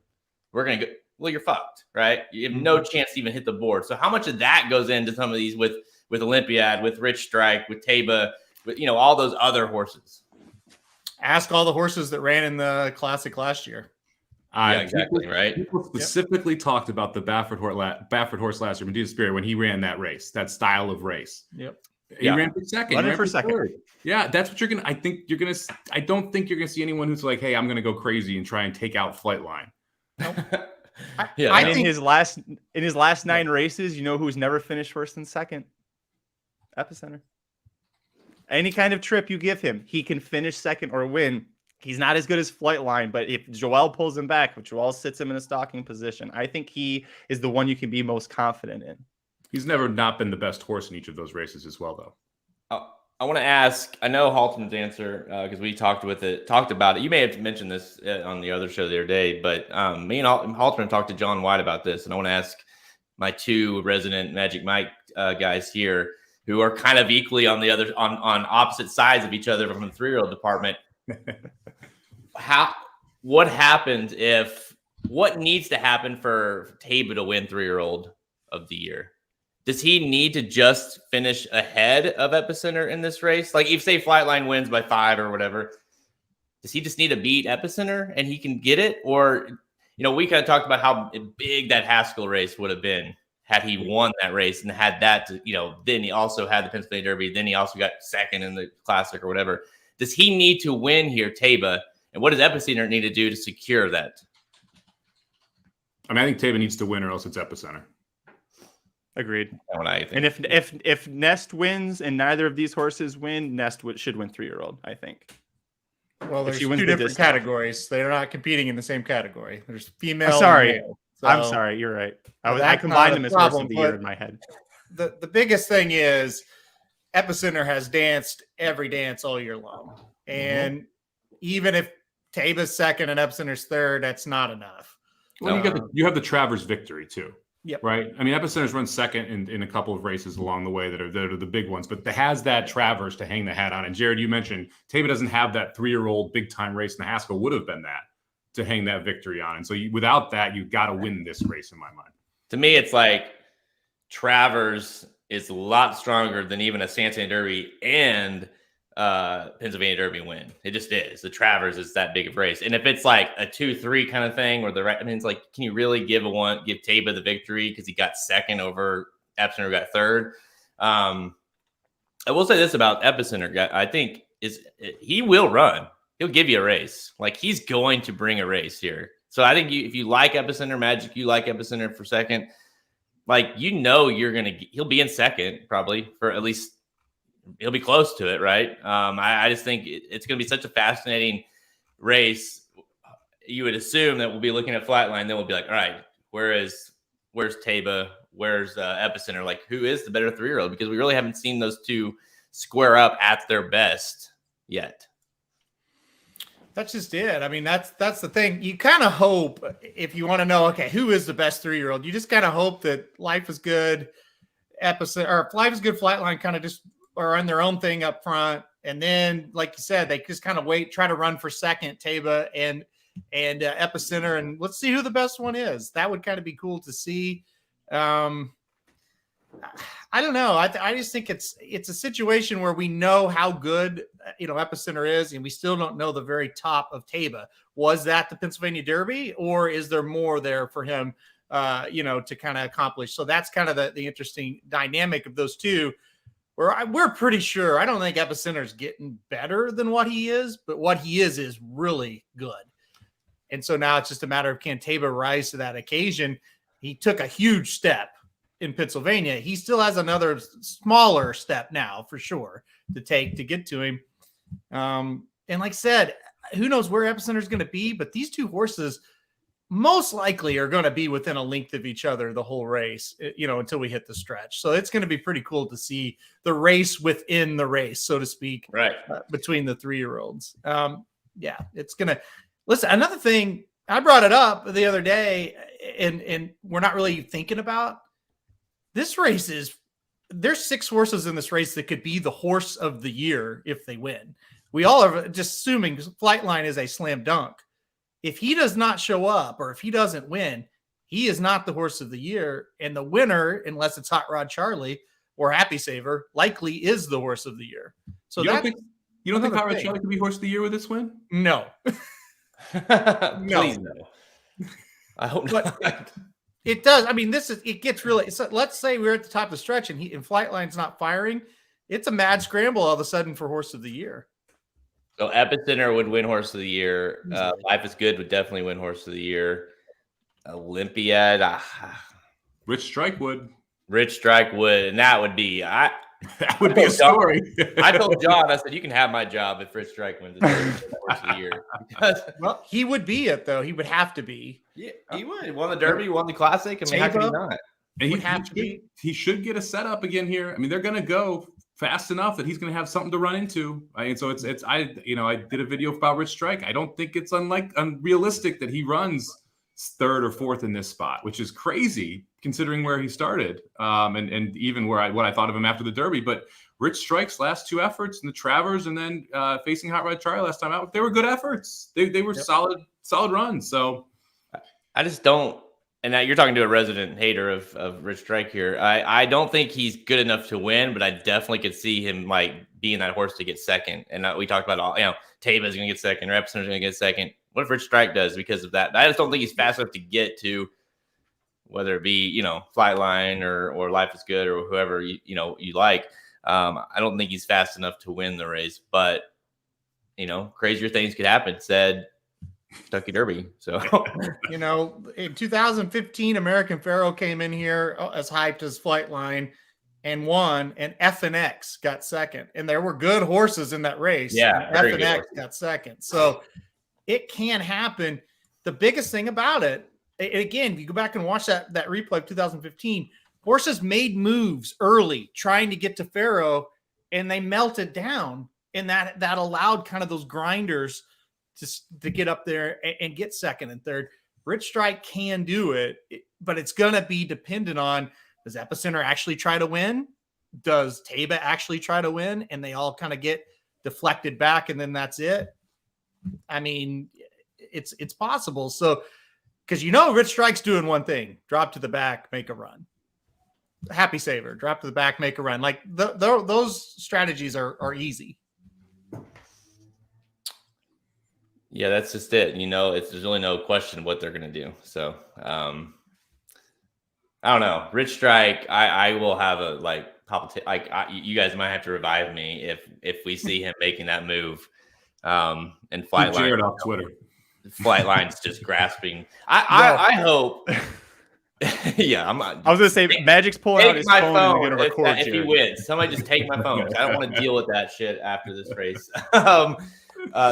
We're going to go. Well, you're fucked, right? You have no chance to even hit the board. So how much of that goes into some of these with Olympiad, with Rich Strike, with Taba, with all those other horses? Ask all the horses that ran in the Classic last year. Yeah, exactly, right? People specifically talked about the Baffert horse last year, Medina Spirit, when he ran that race, that style of race. Yep. He ran for second. Running for second. Third. Yeah, that's what you're going to – I don't think you're going to see anyone who's like, hey, I'm going to go crazy and try and take out Flightline. Nope. In his last 9 races, who's never finished worse than second? Epicenter. Any kind of trip you give him, he can finish second or win. He's not as good as Flightline, but if Joel pulls him back, if Joel sits him in a stalking position, I think he is the one you can be most confident in. He's never not been the best horse in each of those races as well, though. I want to ask, I know Halton's answer, because we talked about it. You may have mentioned this on the other show the other day, but me and Halton talked to John White about this, and I want to ask my 2 resident Magic Mike guys here who are kind of equally on the other on opposite sides of each other from the 3-year-old department. What needs to happen for Taba to win 3-year-old of the year? Does he need to just finish ahead of Epicenter in this race? Like if say Flightline wins by 5 or whatever, does he just need to beat Epicenter and he can get it? Or, we kind of talked about how big that Haskell race would have been had he won that race and had that, then he also had the Pennsylvania Derby. Then he also got second in the Classic or whatever. Does he need to win here, Taba? And what does Epicenter need to do to secure that? I mean, I think Taba needs to win or else it's Epicenter. Agreed. That's what I think. And if Nest wins and neither of these horses win, Nest should win 3-year-old, I think. Well, there's 2 different categories. They're not competing in the same category. There's female. I'm sorry. You're right. I combined them as horse of the year in my head. The biggest thing is Epicenter has danced every dance all year long. And even if Taba's second and Epicenter's third, that's not enough. Well, you have the Travers victory too. Yep. Right. I mean, Epicenter's run second in a couple of races along the way that are the big ones, but has that Travers to hang the hat on. And Jared, you mentioned Taba doesn't have that 3-year-old big time race, and the Haskell would have been that to hang that victory on. And so without that, you've got to win this race in my mind. To me, it's like Travers is a lot stronger than even a Santana Derby and Pennsylvania Derby win. It just is. The Travers is that big of a race. And if it's like a 2-3 kind of thing where it's like, can you really give Taba the victory because he got second over Epicenter, who got third? I will say this about Epicenter. I think he will run. He'll give you a race. Like, he's going to bring a race here. So I think if you like Epicenter Magic, you like Epicenter for second, like, he'll be in second probably, for at least he'll be close to it, right? I just think it's going to be such a fascinating race. You would assume that we'll be looking at Flightline, then we'll be like, all right, where's Taba? Where's Epicenter? Like, who is the better 3-year-old? Because we really haven't seen those two square up at their best yet. That's just it. I mean, that's the thing. You kind of hope, if you want to know, okay, who is the best 3-year-old? You just kind of hope that Life is Good, Life is Good, Flightline kind of just are on their own thing up front, and then, like you said, they just kind of try to run for second, Taba and Epicenter, and let's see who the best one is. That would kind of be cool to see. I don't know. I just think it's a situation where we know how good Epicenter is, and we still don't know the very top of Taba. Was that the Pennsylvania Derby, or is there more there for him to kind of accomplish? So that's kind of the interesting dynamic of those two, where we're pretty sure. I don't think Epicenter's getting better than what he is, but what he is really good. And so now it's just a matter of, can Taba rise to that occasion? He took a huge step in Pennsylvania. He still has another smaller step now, for sure, to take to get to him. And like I said, who knows where Epicenter is going to be, but these two horses most likely are going to be within a length of each other the whole race, until we hit the stretch. So it's going to be pretty cool to see the race within the race, so to speak, right, between the 3-year-olds. It's going to listen. Another thing, I brought it up the other day, and we're not really thinking about this race. There's 6 horses in this race that could be the horse of the year if they win. We all are just assuming Flightline is a slam dunk. If he does not show up, or if he doesn't win, he is not the horse of the year. And the winner, unless it's Hot Rod Charlie or Happy Saver, likely is the horse of the year. So you don't think Hot Rod Charlie could be horse of the year with this win? No. Please no. I hope not. It does. I mean, it gets really, so let's say we're at the top of the stretch and Flightline's not firing. It's a mad scramble all of a sudden for horse of the year. So Epicenter would win horse of the year. Life is Good would definitely win horse of the year. Olympiad. Rich Strike would. And that would be that would be a story. I told John, I said, you can have my job if Rich Strike wins horse of the year. Well, he would be it, though. He would have to be. Yeah, he would. He won the Derby, won the Classic. I mean, how could he not? And he should get a setup again here. I mean, they're going to go fast enough that he's going to have something to run into. So I did a video about Rich Strike. I don't think it's unrealistic that he runs 3rd or 4th in this spot, which is crazy considering where he started, and even what I thought of him after the Derby. But Rich Strike's last 2 efforts in the Travers, and then facing Hot Rod Charlie last time out, they were good efforts. They were solid runs. So I just don't. And now you're talking to a resident hater of Rich Strike here. I don't think he's good enough to win, but I definitely could see him like being that horse to get second. And we talked about Taba's going to get second, or Epicenter's going to get second. What if Rich Strike does because of that? I just don't think he's fast enough to get to, whether it be Flightline or Life is Good or whoever you like. I don't think he's fast enough to win the race, but crazier things could happen. Said Kentucky Derby. So, in 2015, American Pharoah came in here as hyped as Flightline and won, and F&X got second. And there were good horses in that race. Yeah, F&X got second. So it can happen. The biggest thing about it, again, if you go back and watch that replay of 2015, horses made moves early trying to get to Pharoah, and they melted down. And that allowed kind of those grinders to get up there and get second and third. Rich Strike can do it, but it's going to be dependent on, does Epicenter actually try to win? Does Taba actually try to win? And they all kind of get deflected back, and then that's it. I mean, it's possible. So, because Rich Strike's doing one thing: drop to the back, make a run. Happy Saver, drop to the back, make a run. Like those strategies are easy. Yeah, that's just it. There's really no question what they're going to do. So, I don't know. Rich Strike, I will have a you guys might have to revive me if we see him making that move. And Flightline Jared off Twitter. Flightline's just grasping. I hope. Yeah, I was gonna say Magic's pulling out his phone and gonna record if he wins. Somebody just take my phone. I don't want to deal with that shit after this race.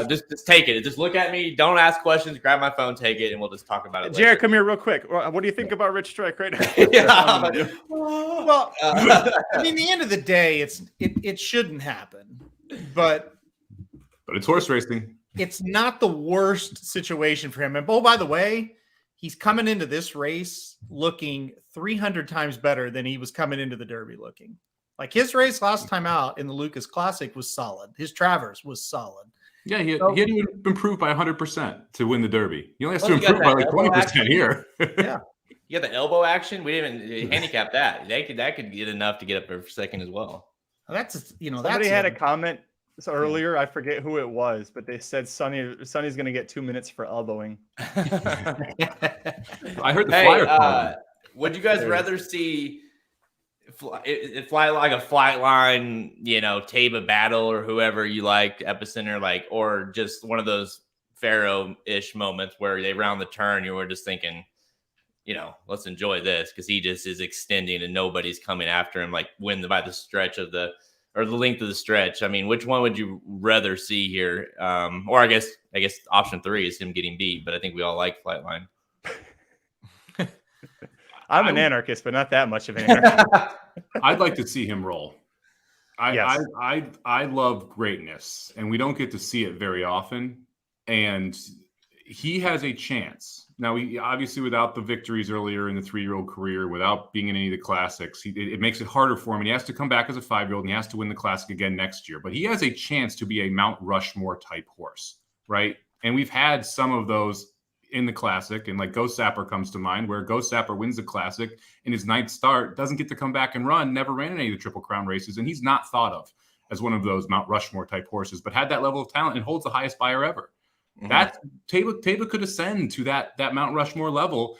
Just take it. Just look at me. Don't ask questions. Grab my phone, take it, and we'll just talk about it later. Jared, come here real quick. What do you think about Rich Strike right now? Yeah. Well, I mean, the end of the day, it shouldn't happen, but it's horse racing. It's not the worst situation for him. And by the way, he's coming into this race looking 300 times better than he was coming into the Derby looking. Like his race last time out in the Lucas Classic was solid. His Travers was solid. Yeah, he had to improve by 100% to win the Derby. He only has to improve by like 20% here. Yeah. You got the elbow action. We didn't even handicap that. That could get enough to get up there for second as well. Somebody had a comment earlier. I forget who it was, but they said Sonny's going to get 2 minutes for elbowing. I heard the flyer. Would you guys rather see fly like a Flightline, Taba battle or whoever you like, Epicenter, or just one of those Pharaoh-ish moments where they round the turn, you were just thinking, let's enjoy this because he just is extending and nobody's coming after him, by the stretch of the length of the stretch. I mean, which one would you rather see here? Or I guess option 3 is him getting beat, but I think we all like Flightline. I'm an anarchist, but not that much of an anarchist. I'd like to see him roll. I love greatness, and we don't get to see it very often. And he has a chance. Now, he obviously, without the victories earlier in the 3-year-old career, without being in any of the classics, it makes it harder for him. And he has to come back as a 5-year-old, and he has to win the classic again next year. But he has a chance to be a Mount Rushmore type horse, right? And we've had some of those in the classic, and Ghost Sapper comes to mind, where Ghost Sapper wins the classic in his 9th start, doesn't get to come back and run, never ran in any of the Triple Crown races, and he's not thought of as one of those Mount Rushmore type horses, but had that level of talent and holds the highest buyer ever. Mm-hmm. That Taba could ascend to that Mount Rushmore level.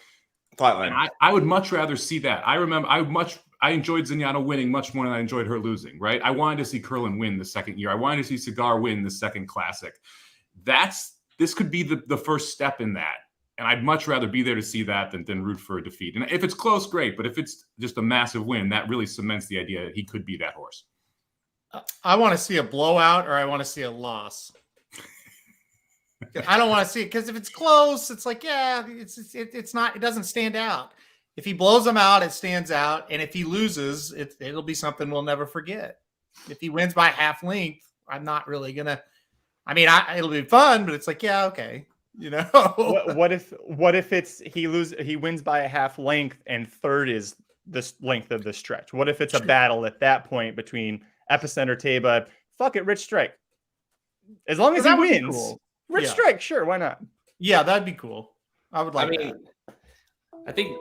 I would much rather see that. I enjoyed Zenyatta winning much more than I enjoyed her losing, right? I wanted to see Curlin win the second year. I wanted to see Cigar win the second classic. This could be the first step in that. And I'd much rather be there to see that than root for a defeat. And if it's close, great. But if it's just a massive win, that really cements the idea that he could be that horse. I want to see a blowout or I want to see a loss. I don't want to see it because if it's close, it's it's not, it doesn't stand out. If he blows them out, it stands out. And if he loses, it'll be something we'll never forget. If he wins by half length, I'm not really going to, it'll be fun, but it's okay. What if it's he wins by a half length and third is this length of the stretch? What if it's a battle at that point between Epicenter, Taba? Fuck it, Rich Strike. As long as he wins, cool. Rich Strike, sure, why not? Yeah, that'd be cool. I would like that. I think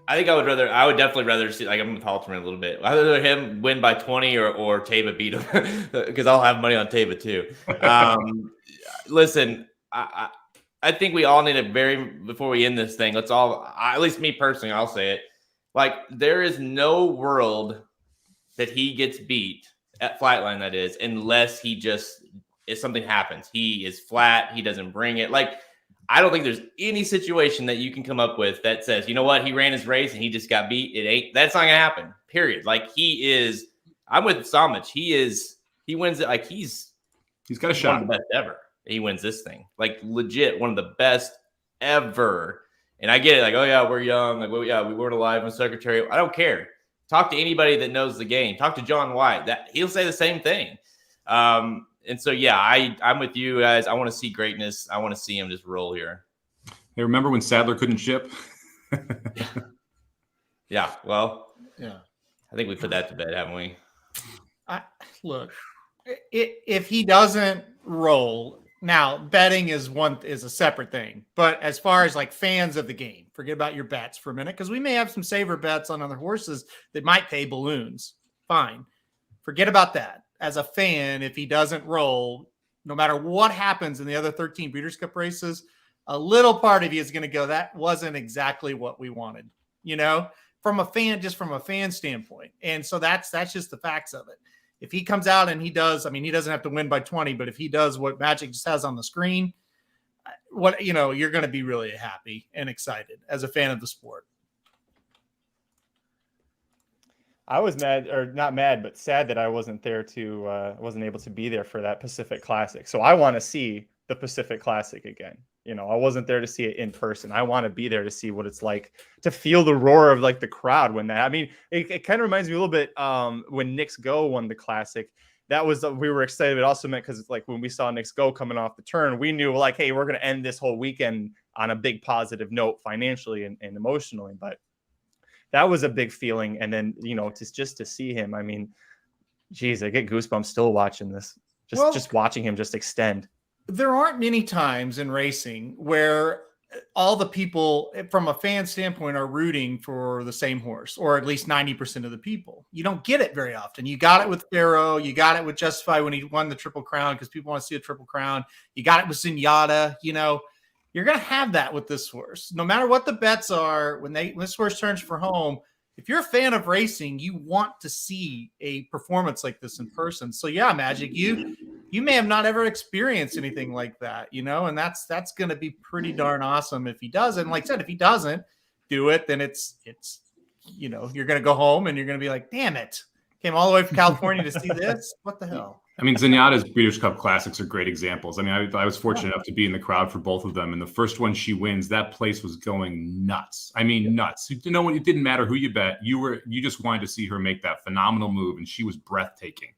I would definitely rather see, I'm with Halterman a little bit. I'd rather him win by 20 or Taba beat him because I'll have money on Taba too. Listen, I think we all need before we end this thing, at least me personally, I'll say it. There is no world that he gets beat at Flightline, that is, unless if something happens. He is flat. He doesn't bring it. I don't think there's any situation that you can come up with that says, you know what, he ran his race and he just got beat. That's not going to happen, period. I'm with Somich. He wins it. He's got a shot. One of the best ever. He wins this thing. Legit, one of the best ever. And I get it. Oh yeah, we're young. We weren't alive when Secretary. I don't care. Talk to anybody that knows the game. Talk to John White. He'll say the same thing. And so, yeah, I'm with you guys. I want to see greatness. I want to see him just roll here. Hey, remember when Sadler couldn't ship? Yeah. Well, yeah. I think we put that to bed, haven't we? Look, if he doesn't roll, now betting is a separate thing. But as far as fans of the game, forget about your bets for a minute because we may have some saver bets on other horses that might pay balloons. Fine. Forget about that. As a fan, if he doesn't roll, no matter what happens in the other 13 Breeders' Cup races, a little part of you is going to go, that wasn't exactly what we wanted, from a fan standpoint. And so that's just the facts of it. If he comes out and he does, he doesn't have to win by 20, but if he does what Magic just has on the screen, you're going to be really happy and excited as a fan of the sport. I was mad, or not mad, but sad that I wasn't there wasn't able to be there for that Pacific Classic. So I want to see the Pacific Classic again. I wasn't there to see it in person. I want to be there to see what it's like to feel the roar of like the crowd when that. It kind of reminds me a little bit when Knicks Go won the Classic. That was we were excited. It also meant because like when we saw Knicks Go coming off the turn, we knew like, hey, we're going to end this whole weekend on a big positive note financially and emotionally. But that was a big feeling. And then, just to see him, geez, I get goosebumps still watching this, just watching him just extend. There aren't many times in racing where all the people from a fan standpoint are rooting for the same horse, or at least 90% of the people. You don't get it very often. You got it with Pharaoh. You got it with Justify when he won the Triple Crown because people want to see a Triple Crown. You got it with Zenyatta, You're going to have that with this horse. No matter what the bets are, when this horse turns for home, if you're a fan of racing, you want to see a performance like this in person. So yeah, Magic, you may have not ever experienced anything like that, and that's going to be pretty darn awesome if he does. And like I said, if he doesn't do it, then it's you're going to go home and you're going to be like, damn it, came all the way from California to see this. What the hell? Zenyatta's Breeders' Cup Classics are great examples. I was fortunate enough to be in the crowd for both of them. And the first one she wins, that place was going nuts. Nuts. It didn't matter who you bet. You just wanted to see her make that phenomenal move, and she was breathtaking.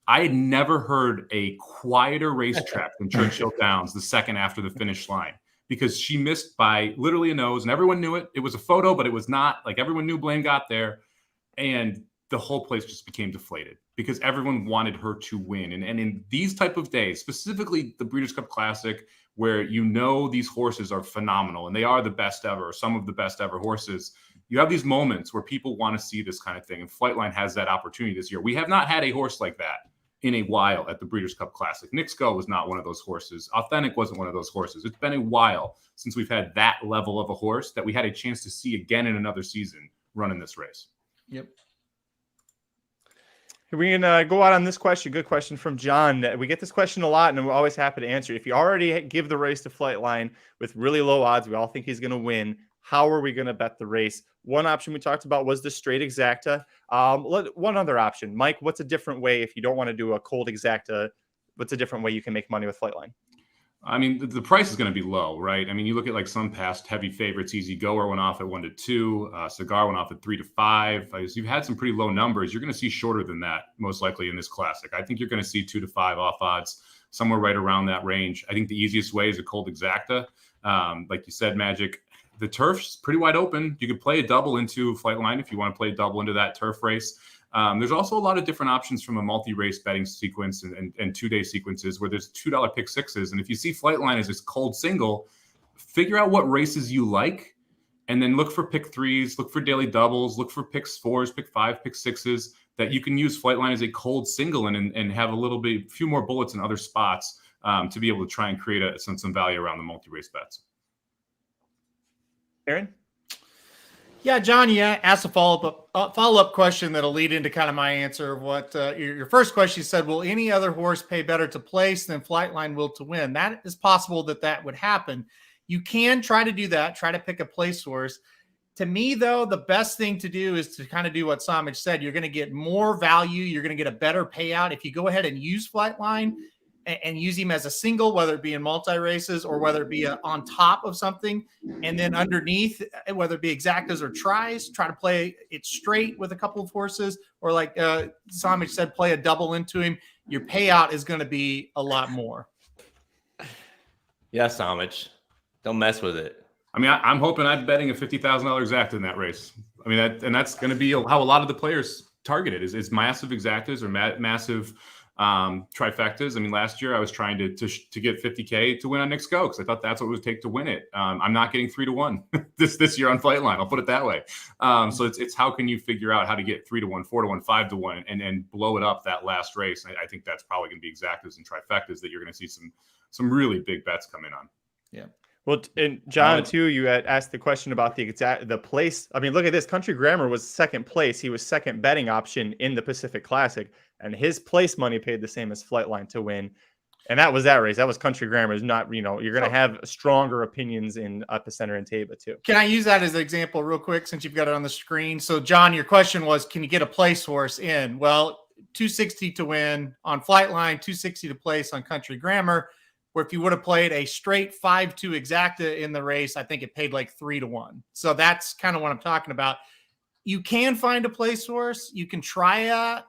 I had never heard a quieter racetrack than Churchill Downs the second after the finish line, because she missed by literally a nose, and everyone knew it. It was a photo, but it was not. Like, everyone knew Blaine got there, and the whole place just became deflated because everyone wanted her to win. And in these type of days, specifically the Breeders' Cup Classic, where these horses are phenomenal and they are the best ever, or some of the best ever horses, you have these moments where people want to see this kind of thing. And Flightline has that opportunity this year. We have not had a horse like that in a while at the Breeders' Cup Classic. Knicks Go was not one of those horses. Authentic wasn't one of those horses. It's been a while since we've had that level of a horse that we had a chance to see again in another season running this race. Yep. We can go out on this question. Good question from John. We get this question a lot, and we're always happy to answer. If you already give the race to Flightline with really low odds, we all think he's going to win. How are we going to bet the race? One option we talked about was the straight exacta. One other option, Mike, what's a different way if you don't want to do a cold exacta? What's a different way you can make money with Flightline? The price is going to be low, right? You look at like some past heavy favorites. Easy Goer went off at 1-2. Cigar went off at 3-5. So you've had some pretty low numbers. You're going to see shorter than that, most likely in this classic. I think you're going to see 2-5 off odds, somewhere right around that range. I think the easiest way is a cold exacta. Like you said, Magic, the turf's pretty wide open. You could play a double into Flightline if you want to play a double into that turf race. There's also a lot of different options from a multi-race betting sequence and two-day sequences where there's $2 pick sixes. And if you see Flightline as this cold single, figure out what races you like, and then look for pick threes, look for daily doubles, look for pick fours, pick five, pick sixes that you can use Flightline as a cold single and have a few more bullets in other spots to be able to try and create some value around the multi-race bets. Aaron? Yeah, John, asked a follow-up question that'll lead into kind of my answer of what your first question. You said, will any other horse pay better to place than Flightline will to win? That is possible that would happen. You can try to do that, try to pick a place horse. To me, though, the best thing to do is to kind of do what Somich said. You're going to get more value. You're going to get a better payout if you go ahead and use Flightline and use him as a single, whether it be in multi-races or whether it be on top of something. And then underneath, whether it be exactas or tries, try to play it straight with a couple of horses, or like Somich said, play a double into him. Your payout is going to be a lot more. Yeah, Somich. Don't mess with it. I'm hoping I'm betting a $50,000 exacta in that race. That's going to be how a lot of the players target it is massive exactas or massive Trifectas. I mean, last year I was trying to get 50K to win on Nick's Go because I thought that's what it would take to win it. I'm not getting 3-1 this year on Flightline. I'll put it that way. So it's how can you figure out how to get 3-1, 4-1, 5-1, and blow it up that last race. I think that's probably going to be exactas and trifectas that you're going to see some really big bets come in on. Yeah. Well, and John, too, you had asked the question about the place. I mean, look at this. Country Grammar was second place. He was second betting option in the Pacific Classic, and his place money paid the same as Flightline to win. And that was that race. That was Country Grammar. It's not, you're going to have stronger opinions in Epicenter and Taba, too. Can I use that as an example real quick since you've got it on the screen? So, John, your question was, can you get a place horse in? Well, 260 to win on Flightline, 260 to place on Country Grammar. Where if you would have played a straight 5-2 exacta in the race, I think it paid like 3-1. So that's kind of what I'm talking about. You can find a place source. You can try it.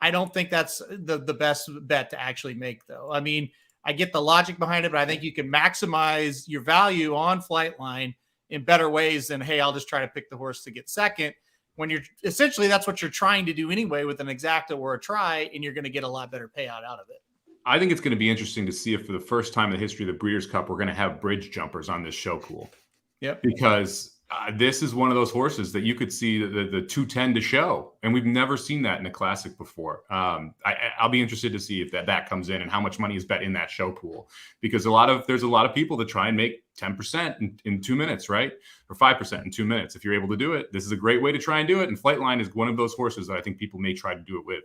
I don't think that's the best bet to actually make, though. I mean, I get the logic behind it, but I think you can maximize your value on Flightline in better ways than, hey, I'll just try to pick the horse to get second. When you're essentially, that's what you're trying to do anyway with an exacta or a try, and you're going to get a lot better payout out of it. I think it's going to be interesting to see if for the first time in the history of the Breeders' Cup, we're going to have bridge jumpers on this show pool. Yep. Because this is one of those horses that you could see the 210 to show. And we've never seen that in a classic before. I'll be interested to see if that comes in and how much money is bet in that show pool. Because there's a lot of people that try and make 10% in 2 minutes, right? Or 5% in 2 minutes. If you're able to do it, this is a great way to try and do it. And Flightline is one of those horses that I think people may try to do it with.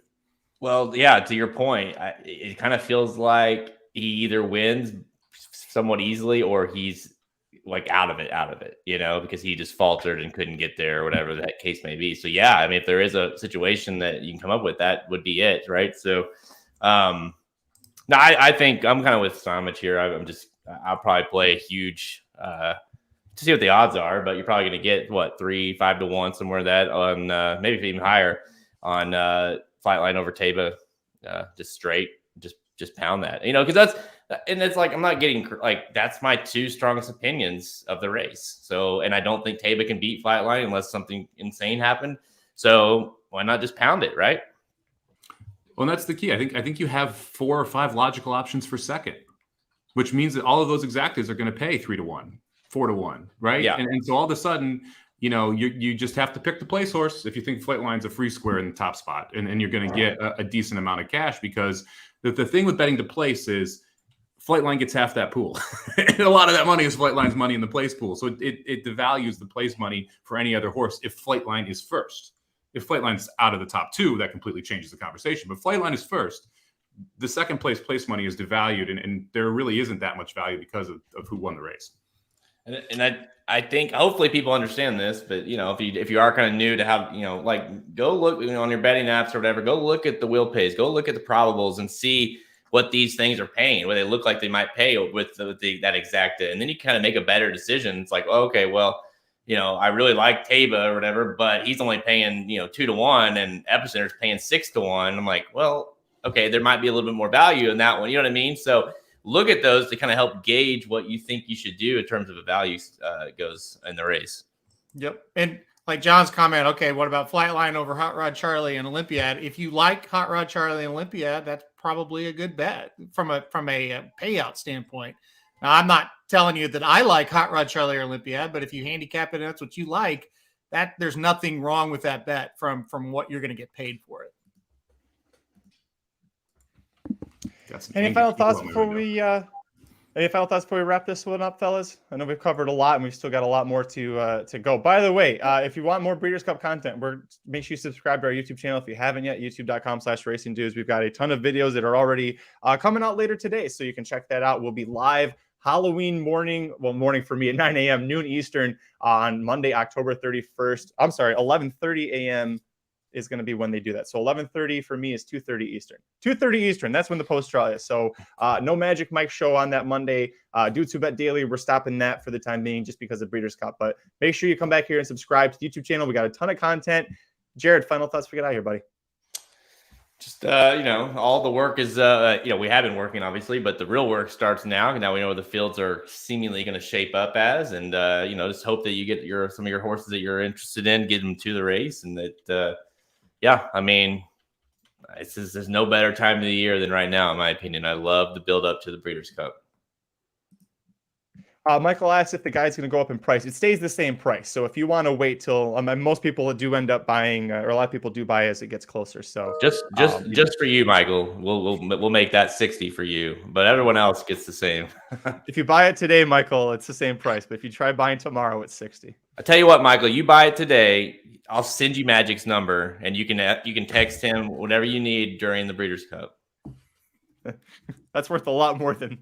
Well, yeah, to your point, it kind of feels like he either wins somewhat easily or he's like out of it, because he just faltered and couldn't get there or whatever that case may be. So, yeah, I mean, if there is a situation that you can come up with, that would be it, right? So, no, I think I'm kind of with Somich here. I'll probably play a huge to see what the odds are, but you're probably going to get, 5-1, somewhere that on maybe even higher on Flightline over Taba, just straight, just pound that, because it's like, I'm not getting that's my two strongest opinions of the race. So, and I don't think Taba can beat Flightline unless something insane happened. So why not just pound it, right? Well, that's the key. I think you have 4 or 5 logical options for second, which means that all of those exactas are going to pay 3-1, 4-1, right? Yeah. And so all of a sudden, you just have to pick the place horse if you think Flightline's a free square in the top spot, and you're going to get a decent amount of cash, because the thing with betting to place is Flightline gets half that pool. And a lot of that money is Flightline's money in the place pool. So it devalues the place money for any other horse if Flightline is first. If Flightline's out of the top 2, that completely changes the conversation. But Flightline is first. The second place money is devalued, and there really isn't that much value because of who won the race. And I think hopefully people understand this, but if you are kind of new to have, go look on your betting apps or whatever, go look at the wheel pays, go look at the probables and see what these things are paying, what they look like they might pay with that exacta. And then you kind of make a better decision. It's like, oh, okay, well, I really like Taba or whatever, but he's only paying, 2-1 and Epicenter's paying 6-1. I'm like, well, okay, there might be a little bit more value in that one. You know what I mean? So look at those to kind of help gauge what you think you should do in terms of a value goes in the race. Yep. And like John's comment, okay, what about Flightline over Hot Rod Charlie and Olympiad? If you like Hot Rod Charlie and Olympiad, that's probably a good bet from a payout standpoint. Now, I'm not telling you that I like Hot Rod Charlie or Olympiad, but if you handicap it and that's what you like, that there's nothing wrong with that bet from what you're going to get paid for it. Any final thoughts before we wrap this one up, fellas? I know we've covered a lot and we've still got a lot more to go. By the way, if you want more Breeders' Cup content, make sure you subscribe to our YouTube channel if you haven't yet, youtube.com/racingdudes. We've got a ton of videos that are already coming out later today, so you can check that out. We'll be live Halloween morning for me at 9 a.m., noon Eastern on Monday, October 31st. I'm sorry, 11:30 a.m. is going to be when they do that. So 11:30 for me is 2:30 Eastern. 2:30 Eastern, that's when the post draw is. So no Magic Mike show on that Monday. Due to Bet Daily, we're stopping that for the time being just because of Breeders' Cup. But make sure you come back here and subscribe to the YouTube channel. We got a ton of content. Jared, final thoughts before we get out of here, buddy. Just, all the work is, we have been working, obviously, but the real work starts now. Now we know what the fields are seemingly going to shape up as. And, just hope that you get some of your horses that you're interested in, get them to the race. And that, there's no better time of the year than right now, in my opinion. I love the build up to the Breeders' Cup. Michael asks if the guide's going to go up in price. It stays the same price. So if you want to wait till, most people do end up buying, or a lot of people do buy as it gets closer. So just for you, Michael, we'll make that 60 for you, but everyone else gets the same. If you buy it today, Michael, it's the same price. But if you try buying tomorrow, it's 60. I tell you what, Michael, you buy it today, I'll send you Magic's number, and you can text him whatever you need during the Breeders' Cup. That's worth a lot more than.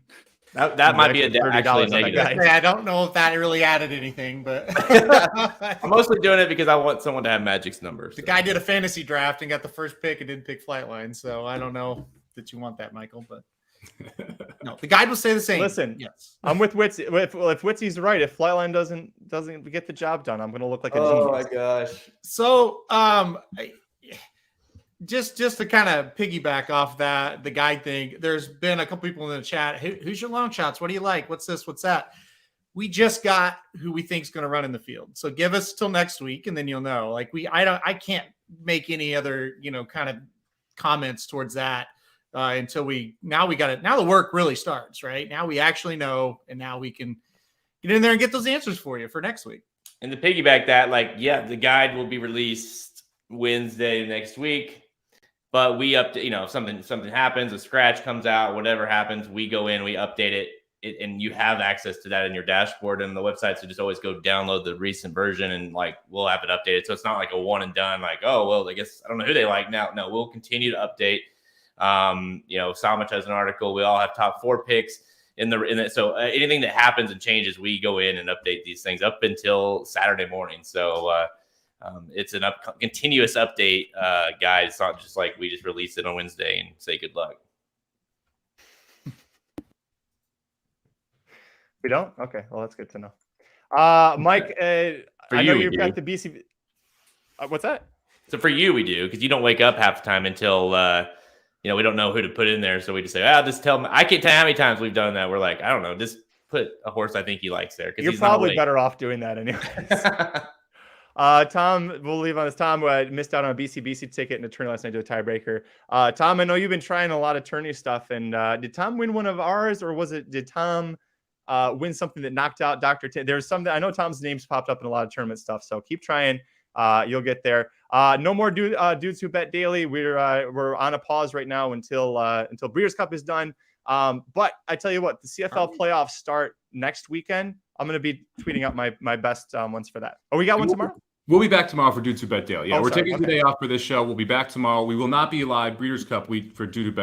That might be actually a negative. I don't know if that really added anything, but I'm mostly doing it because I want someone to have Magic's number. The guy did a fantasy draft and got the first pick and didn't pick Flightline, so I don't know that you want that, Michael. But no, the guide will say the same. Listen, yes, I'm with Witsy. If Witsy's right, if Flightline doesn't get the job done, I'm going to look like a genius. Oh my gosh! So just to kind of piggyback off that, the guide thing, there's been a couple people in the chat. Who's your long shots? What do you like? What's this? What's that? We just got who we think is going to run in the field. So give us till next week, and then you'll know. Like I can't make any other, kind of comments towards that until now the work really starts, right? Now we actually know, and now we can get in there and get those answers for you for next week. And to piggyback that, the guide will be released Wednesday next week. But we update, if something happens, a scratch comes out, whatever happens, we go in, we update it, and you have access to that in your dashboard and the website. So just always go download the recent version, and we'll have it updated. So it's not like a one and done. I guess I don't know who they like now. No, we'll continue to update. Somich has an article. We all have top 4 picks in it. So anything that happens and changes, we go in and update these things up until Saturday morning. So. It's an continuous update guide. It's not just like we just release it on Wednesday and say good luck. We don't? Okay. Well, that's good to know. Mike, I know you've got the BC. What's that? So for you, we do, because you don't wake up half the time until, we don't know who to put in there. So we just say, just tell me. I can't tell you how many times we've done that. We're like, I don't know, just put a horse I think he likes there. You're probably better off doing that anyways. Tom, we'll leave on this. Tom missed out on a BC ticket in the tourney last night to a tiebreaker. Tom, I know you've been trying a lot of tourney stuff, and did Tom win one of ours, or did Tom win something that knocked out Dr. T? There's something, I know Tom's name's popped up in a lot of tournament stuff, so keep trying. You'll get there. No more dudes who bet daily. We're on a pause right now until Breeders' Cup is done. But I tell you what, the CFL playoffs start next weekend. I'm going to be tweeting out my best ones for that. Oh, we got one tomorrow? We'll be back tomorrow for Dudes Who Bet Daily. Yeah, we're taking the day off for this show. We'll be back tomorrow. We will not be live Breeders' Cup week for Dudes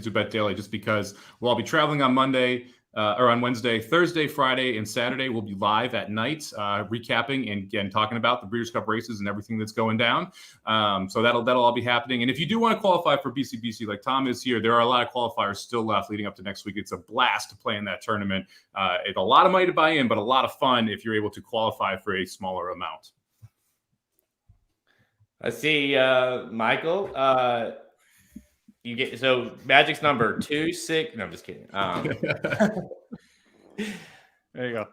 Who Bet Daily, just because we'll all be traveling on Monday or on Wednesday, Thursday, Friday, and Saturday. We'll be live at night, recapping and talking about the Breeders' Cup races and everything that's going down. So that'll all be happening. And if you do want to qualify for BCBC, like Tom is here, there are a lot of qualifiers still left leading up to next week. It's a blast to play in that tournament. It's a lot of money to buy in, but a lot of fun if you're able to qualify for a smaller amount. I see, Michael. You get Magic's number 26. No, I'm just kidding. There you go.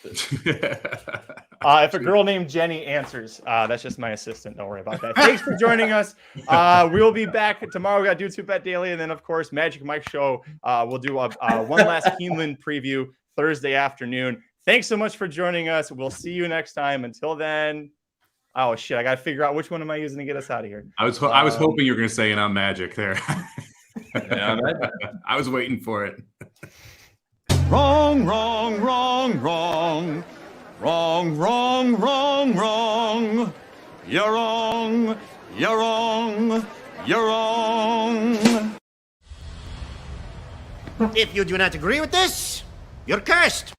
If a girl named Jenny answers, that's just my assistant. Don't worry about that. Thanks for joining us. We will be back tomorrow. We got Dudes Who Bet Daily, and then of course Magic Mike show. We'll do one last Keeneland preview Thursday afternoon. Thanks so much for joining us. We'll see you next time. Until then. Oh shit! I gotta figure out which one am I using to get us out of here. I was hoping you were gonna say, and I'm Magic there. Yeah, I was waiting for it. Wrong, wrong, wrong, wrong. Wrong, wrong, wrong, wrong. You're wrong, you're wrong, you're wrong. If you do not agree with this, you're cursed.